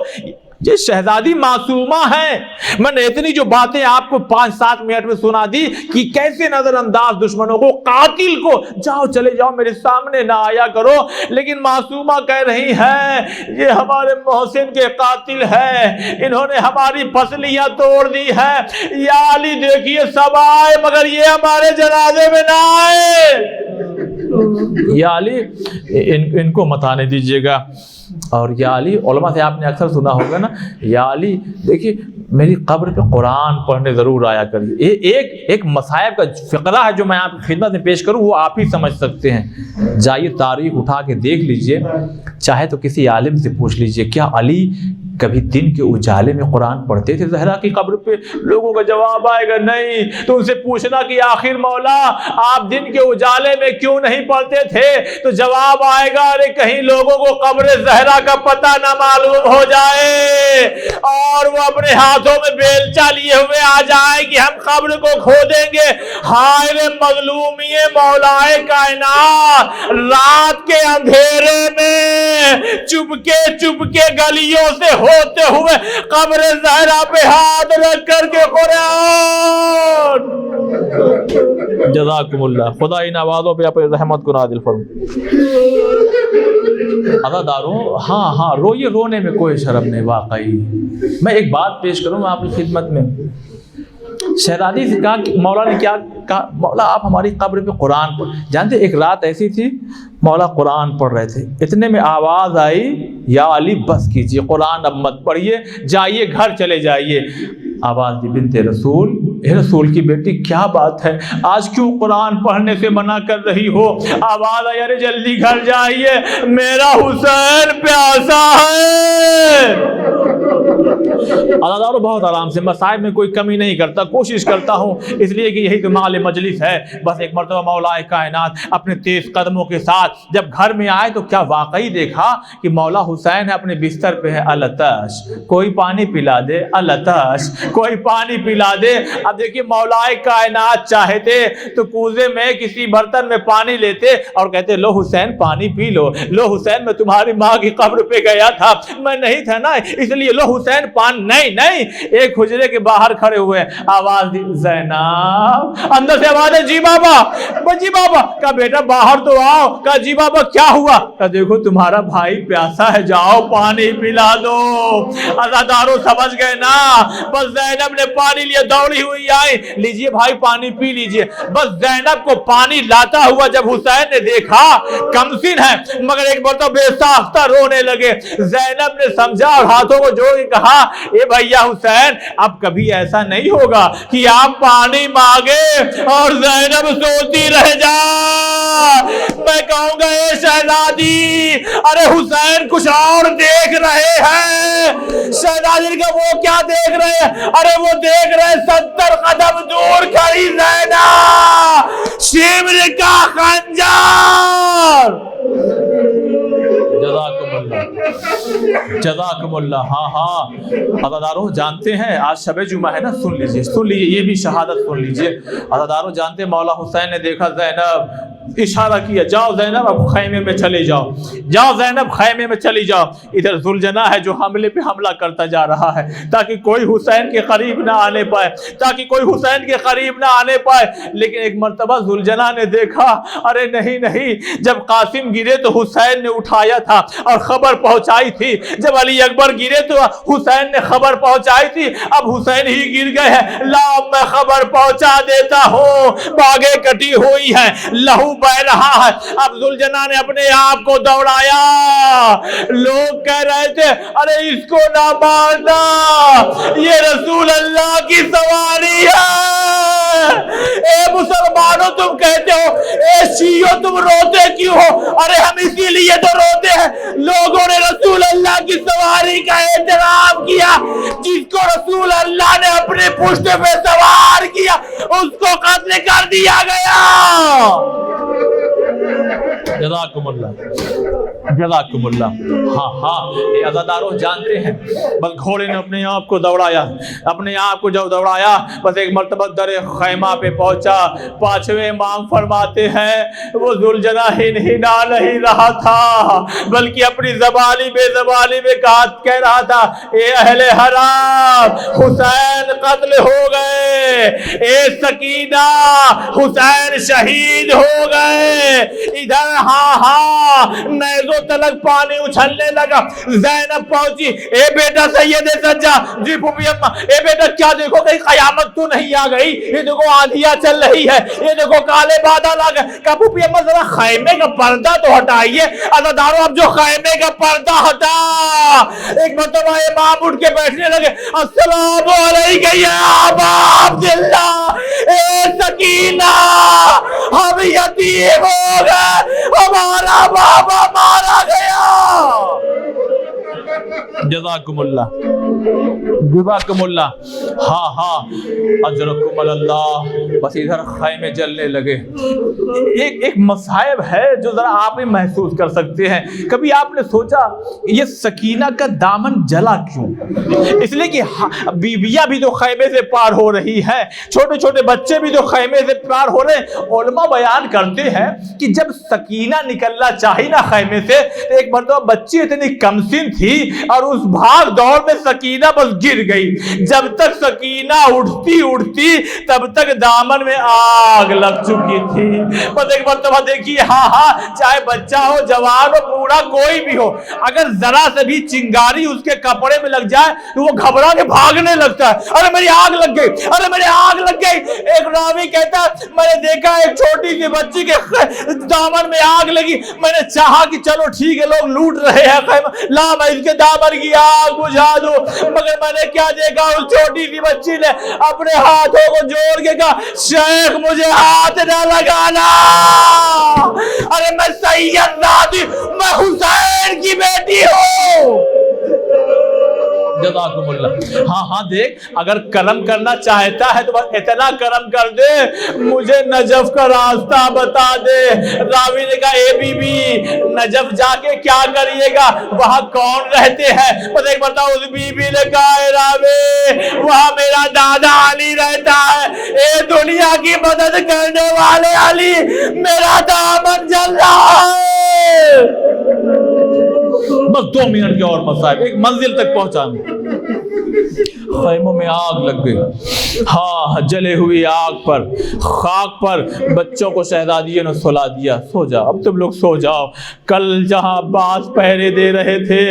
یہ شہزادی معصومہ ہے، میں نے اتنی جو باتیں آپ کو 5-7 منٹ میں سنا دی کہ کیسے نظر انداز دشمنوں کو، قاتل کو، جاؤ چلے جاؤ میرے سامنے نہ آیا کرو، لیکن معصومہ کہہ رہی ہے یہ ہمارے محسن کے قاتل ہے، انہوں نے ہماری پسلیاں توڑ دی ہے، یا علی دیکھیے سب آئے مگر یہ ہمارے جنازے میں نہ آئے، یا علی ان کو مت آنے دیجیے گا۔ اور یا علی، علماء سے آپ نے اکثر سنا ہوگا نا، یا علی دیکھیے میری قبر پہ قرآن پڑھنے ضرور آیا کریے، ایک مصائب کا فقرہ ہے جو میں آپ کی خدمت میں پیش کروں، وہ آپ ہی سمجھ سکتے ہیں۔ جائیے تاریخ اٹھا کے دیکھ لیجئے، چاہے تو کسی عالم سے پوچھ لیجئے کیا علی کبھی دن کے اجالے میں قرآن پڑھتے تھے زہرا کی قبر پہ؟ لوگوں کا جواب آئے گا نہیں۔ تو ان سے پوچھنا کہ آخر مولا آپ دن کے اجالے میں کیوں نہیں پڑھتے تھے؟ تو جواب آئے گا ارے کہیں لوگوں کو قبر زہرا کا پتہ نہ معلوم ہو جائے اور وہ اپنے ہاتھوں میں بیلچا لیے ہوئے آ جائے کہ ہم قبر کو کھو دیں گے۔ ہائے مظلومی مولائے کائنات، رات کے اندھیرے میں چپکے گلیوں سے ہوتے ہوئے قبر زہرا پہ ہاتھ رکھ کر کے قرآن۔ جزاکم اللہ، خدا ان آوازوں پہ اپنی رحمت کو نازل فرمائے۔ عزاداروں، ہاں روئیے، رونے میں کوئی شرم نہیں، واقعی میں ایک بات پیش کروں آپ کی خدمت میں۔ شہزادی سے کہا کہ مولا نے کیا کہا، مولا آپ ہماری قبر پہ قرآن پڑھ۔ جانتے ایک رات ایسی تھی مولا قرآن پڑھ رہے تھے، اتنے میں آواز آئی یا علی بس کیجئے، قرآن اب مت پڑھیے، جائیے گھر چلے جائیے۔ آواز دی بنت رسول، اے رسول کی بیٹی کیا بات ہے، آج کیوں قرآن پڑھنے سے منع کر رہی ہو؟ آواز آئی ارے جلدی گھر جائیے، میرا حسین پیاسا ہے۔ عزادارو بہت آرام سے، مصائب میں کوئی کمی نہیں کرتا، کوشش کرتا ہوں اس لیے کہ یہی تو مال مجلس ہے۔ بس ایک مرتبہ مولا کائنات اپنے تیز قدموں کے ساتھ جب گھر میں آئے تو کیا واقعی دیکھا کہ مولا حسین ہے اپنے بستر پہ ہے، التش کوئی پانی پلا دے، التش کوئی پانی پلا دے۔ اب دیکھیے مولا کائنات چاہتے تو کوزے میں کسی برتن میں پانی لیتے اور کہتے لو حسین پانی پی لو، لو حسین میں تمہاری ماں کی قبر پہ گیا تھا، میں نہیں تھا نا اس لیے لو حسین پانی، نہیں ایک حجرے کے باہر کھڑے ہوئے، آواز دی زینب، اندر سے آواز ہے جی بابا، جی بابا، کہا بیٹا باہر تو آؤ، کہا جی بابا کیا ہوا؟ کہا دیکھو تمہارا بھائی پیاسا ہے، جاؤ پانی پلا دو۔ عزاداروں سمجھ گئے نا، بس زینب نے پانی لیا، دوڑی ہوئی آئی، لیجئے بھائی پانی پی لیجئے۔ بس زینب کو پانی لاتا ہوا جب حسین نے دیکھا، کمسن ہے مگر ایک مرتبہ بے ساختہ رونے لگے۔ زینب نے سمجھا اور ہاتھوں کو جوڑ کے کہا اے بھیا حسین اب کبھی ایسا نہیں ہوگا کہ آپ پانی مانگے اور زینب سوتی رہ جا۔ میں کہوں گا اے شہزادی، ارے حسین کچھ اور دیکھ رہے ہیں۔ شہزادی کا وہ کیا دیکھ رہے ہیں؟ ارے وہ دیکھ رہے 70 قدم دور کھڑی زینب، شمر کا خنجر۔ جزاکم اللہ، جزاکم اللہ۔ ہاں عزاداروں جانتے ہیں آج شب جمعہ ہے نا، سن لیجئے یہ بھی شہادت سن لیجئے۔ عزاداروں جانتے ہیں مولا حسین نے دیکھا زینب، اشارہ کیا جاؤ زینب اب خیمے میں چلے جاؤ، جاؤ زینب خیمے میں چلی جاؤ۔ ادھر ذوالجناح ہے جو حملے پہ حملہ کرتا جا رہا ہے تاکہ کوئی حسین کے قریب نہ آنے پائے، تاکہ کوئی حسین کے قریب نہ آنے پائے۔ لیکن ایک مرتبہ ذوالجناح نے دیکھا ارے نہیں، جب قاسم گرے تو حسین نے اٹھایا تھا اور خبر پہنچائی تھی، جب علی اکبر گرے تو حسین نے خبر پہنچائی تھی، اب حسین ہی گر گئے ہیں، لاؤ میں خبر پہنچا دیتا ہوں، باغیں کٹی ہوئی ہیں، لہو بہ رہا ہے۔ اب ذوالجناح نے اپنے آپ کو دوڑایا، لوگ کہہ رہے تھے ارے اس کو نہ مارنا، یہ رسول اللہ کی سواری ہے۔ اے مسلمانوں تم کہتے ہو، اے شیعوں تم روتے کیوں ہو؟ ارے ہم اسی لیے تو روتے ہیں، لوگوں نے رسول اللہ کی سواری کا احترام کیا، جس کو رسول اللہ نے اپنے پشت پہ سوار کیا اس کو قتل کر دیا گیا۔ جزاکم اللہ جزاکم اللہ۔ ہاں ہاں یہ عزاداروں جانتے ہیں، بس گھوڑے نے اپنے آپ کو دوڑایا، اپنے آپ کو جب دوڑایا بس ایک مرتبہ در خیمہ پہ پہنچا۔ پانچویں امام فرماتے ہیں وہ ذوالجناحین ہنا نہیں رہا تھا بلکہ اپنی زبانی بے زبانی میں کہہ رہا تھا اے اہل حرام حسین قتل ہو گئے، اے سکینہ حسین شہید ہو گئے۔ ادھر ہاں ہاں نیزوں تلک پانی اچھلنے لگا۔ زینب پہنچی، اے بیٹا سید سجا، جی پھوپھی اماں، اے بیٹا کیا دیکھو کہیں قیامت تو نہیں آ گئی؟ یہ دیکھو آندھیاں چل رہی ہے، یہ دیکھو کالے بادل آ گئے۔ کہا پھوپھی اماں ذرا خیمے کا پردہ تو ہٹائیے۔ عزاداروں اب جو خیمے کا پردہ ہٹا، ایک مرتبہ امام اٹھ کے بیٹھنے لگے، السلام علیکم یا ابا عبداللہ، اے سکینہ ہم یتیم ہو گئے، ہمارا بابا مارا گیا۔ جزاکم اللہ جزاکم اللہ۔ ہاں ہاں اجرکم اللہ۔ بس ادھر خیمے جلنے لگے۔ ایک مصائب ہے جو ذرا آپ ہی محسوس کر سکتے ہیں۔ کبھی آپ نے سوچا یہ سکینہ کا دامن جلا کیوں؟ اس لیے کہ بیویاں بھی تو خیمے سے پار ہو رہی ہیں، چھوٹے چھوٹے بچے بھی تو خیمے سے پار ہو رہے ہیں۔ علماء بیان کرتے ہیں کہ جب سکینہ نکلنا چاہی نا خیمے سے، ایک مرتبہ بچی اتنی کمسن تھی اور اس بھاگ دوڑ میں سکینہ بس گر گئی۔ جب تک سکینہ اٹھتی تب تک دامن میں آگ لگ چکی تھی۔ بس ایک مرتبہ دیکھیے، ہاں ہاں چاہے بچہ ہو جوان ہو بوڑھا کوئی بھی ہو، اگر ذرا سے بھی چنگاری اس کے کپڑے میں لگ جائے تو وہ گھبرا کے بھاگنے لگتا ہے، ارے میری آگ لگ گئی، ارے میری آگ لگ گئی۔ ایک راوی کہتا ہے میں نے دیکھا ایک چھوٹی سی بچی کے دامن میں آگ لگی، میں نے چاہا کہ چلو ٹھیک ہے لوگ لوٹ رہے ہیں، لا میں اس کے دامن کی آگ بجھا دوں، مگر میں نے کیا دیکھا اس چھوٹی سی بچی نے اپنے ہاتھوں کو جوڑ کے کہا شیخ مجھے ہاتھ نہ لگانا، ارے میں سید زادی، میں حسین کی بیٹی ہوں۔ جزاکم اللہ۔ ہاں ہاں دیکھ اگر کرم کرنا چاہتا ہے تو بس اتنا کرم کر دے مجھے نجف کا راستہ بتا دے۔ راوی نے کہا اے بی بی نجف جا کے کیا کریے گا، وہاں کون رہتے ہیں؟ بس ایک مرتبہ اس بی بی نے کہا اے راوی وہاں میرا دادا علی رہتا ہے، اے دنیا کی مدد کرنے والے علی میرا دامن جل رہا ہے۔ بس 2 منٹ کے اور مسائل، ایک منزل تک پہنچانا۔ خیموں میں آگ لگ گئی، ہاں جلے ہوئی آگ پر خاک پر بچوں کو شہزادیوں نے سلا دیا، سو جاؤ اب تم لوگ سو جاؤ۔ کل جہاں عباس پہرے دے رہے تھے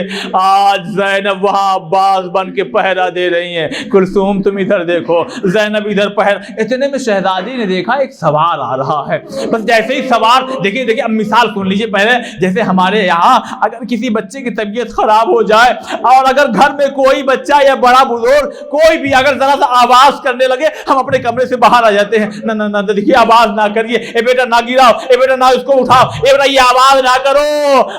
آج زینب وہاں عباس بن کے پہرا دے رہی ہیں۔ کلثوم تم ادھر دیکھو، زینب ادھر پہرا۔ اتنے میں شہزادی نے دیکھا ایک سوار آ رہا ہے، بس جیسے ہی سوار دیکھیے اب مثال سن لیجیے پہلے، جیسے ہمارے یہاں اگر کسی بچے کی طبیعت خراب ہو جائے اور اگر گھر میں کوئی بچہ یا بڑا بزرگ کوئی بھی اگر ذرا سا آواز کرنے لگے ہم اپنے کمرے سے باہر آ جاتے ہیں، نہ نہ نہ دیکھیے آواز نہ کریے، اے بیٹا نہ گراؤ، اے بیٹا نہ اس کو اٹھاؤ، اے بیٹا یہ آواز نہ کرو۔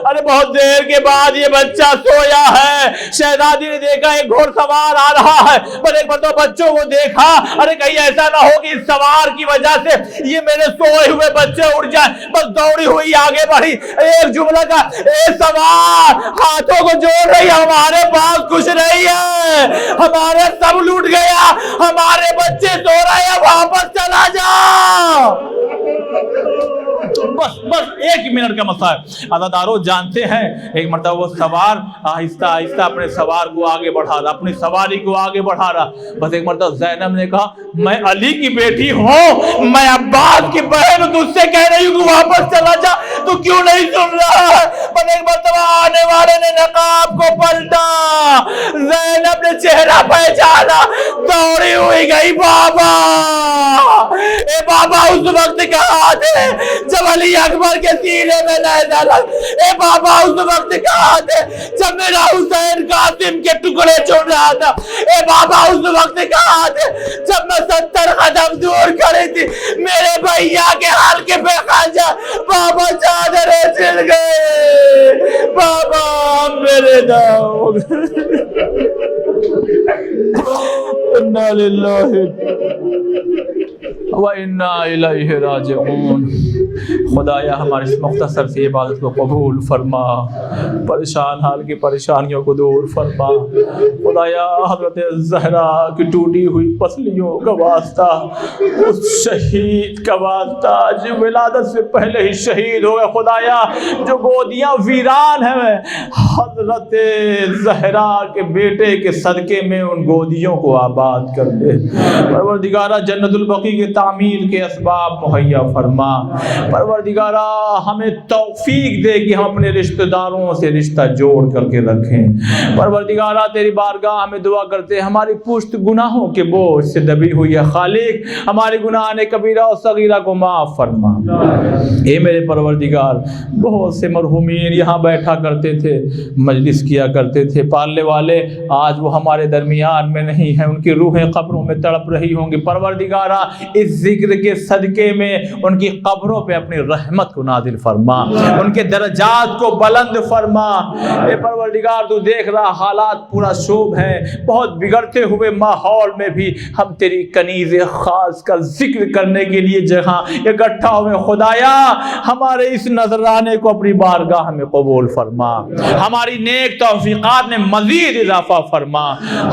ارے بہت دیر کے بعد یہ بچہ سویا ہے، شہزادی نے دیکھا ایک گھوڑ سوار آ رہا ہے، پر ایک مرتبہ بچوں کو دیکھا، ارے کہیں ایسا نہ ہو کہ اس سوار کی وجہ سے یہ میرے سوئے ہوئے بچے اٹھ جائیں، بس دوڑی ہوئی آگے بڑھی، ایک جملہ کا اے سوار ہاتھوں کو جوڑ رہی ہمارے پاس کچھ نہیں ہے، ہمارے سب لوٹ گیا، ہمارے بچے سو رہے ہیں، واپس چلا جا۔ بس 1 منٹ کا مسئلہ ہے۔ عزاداروں جانتے ہیں ایک مرتبہ وہ سوار آہستہ آہستہ اپنے سوار کو آگے بڑھا رہا، اپنی سواری کو آگے بڑھا رہا۔ بس ایک مرتبہ زینب نے کہا میں علی کی بیٹی ہوں، میں عباس کی بہن ہوں، تجھ سے کہہ رہی ہوں کہ واپس چلا جا، تو کیوں نہیں سن رہا ہے؟ بس ایک مرتبہ آنے والے نے نقاب کو پلٹا، زینب نے چہرہ پہچانا، دوڑی ہوئی گئی بابا۔ اے بابا اس وقت کہاں تھے جب علی اکبر کے سینے میں نیزہ لگ، اے بابا اس وقت کہاں تھے جب میرا حسین قاسم کے ٹکڑے چن رہا تھا، اے بابا اس وقت کہاں تھے جب میں 70 قدم دور کھڑی تھی میرے بھیا کے حلقے پہ خنجر، بابا چادریں چل گئے، بابا میرے داؤ۔ انا للہ و انا الیہ راجعون۔ خدایا ہماری اس مختصر سی عبادت کو قبول فرما، پریشان حال کی پریشانیوں کو دور فرما۔ خدایا حضرت زہرا کی ٹوٹی ہوئی پسلیوں کا واسطہ، اس شہید کا واسطہ جو ولادت سے پہلے ہی شہید ہو گئے، خدایا جو گودیاں ویران ہیں، حضرت زہرا کے بیٹے کے صدقے میں ان گودیوں کو آباد کر دے۔ پروردگارہ جنت البقیع کی تعمیر کے اسباب مہیا فرما۔ پروردگارہ ہمیں توفیق دے کہ ہم اپنے رشتہ داروں سے رشتہ جوڑ کر کے رکھیں۔ پروردگارہ تیری بارگاہ میں دعا کرتے ہیں، ہماری پشت گناہوں کے بوجھ سے دبی ہوئی ہے، خالق ہمارے گناہ کبیرہ اور صغیرہ کو معاف فرما۔ اے میرے پروردگار، بہت سے مرحومین یہاں بیٹھا کرتے تھے، مجلس کیا کرتے تھے، پالنے والے آج وہ ہمارے درمیان میں نہیں ہیں، ان کی روحیں قبروں میں تڑپ رہی ہوں گی۔ پروردگارہ اس ذکر کے صدقے میں ان کی قبروں پہ اپنی رحمت کو نازل فرما، ان کے درجات کو بلند فرما۔ اے پروردگار تو دیکھ رہا حالات پورا شوب ہے، بہت بگڑتے ہوئے ماحول میں بھی ہم تیری کنیز خاص کا ذکر کرنے کے لیے جہاں اکٹھا ہوئے، خدایا ہمارے اس نذرانے کو اپنی بارگاہ میں قبول فرما، ہماری نیک توفیقات میں مزید اضافہ فرما،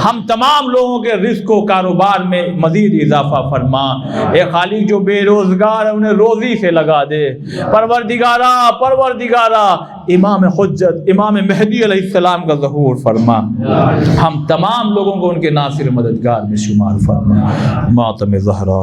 ہم تمام لوگوں کے رزق و کاروبار میں مزید اضافہ فرما۔ اے خالق جو بے روزگار ہیں انہیں روزی سے لگا دے۔ پروردگارہ امام حجت امام مہدی علیہ السلام کا ظہور فرما، ہم تمام لوگوں کو ان کے ناصر مددگار میں شمار فرما۔ ماتم زہرا۔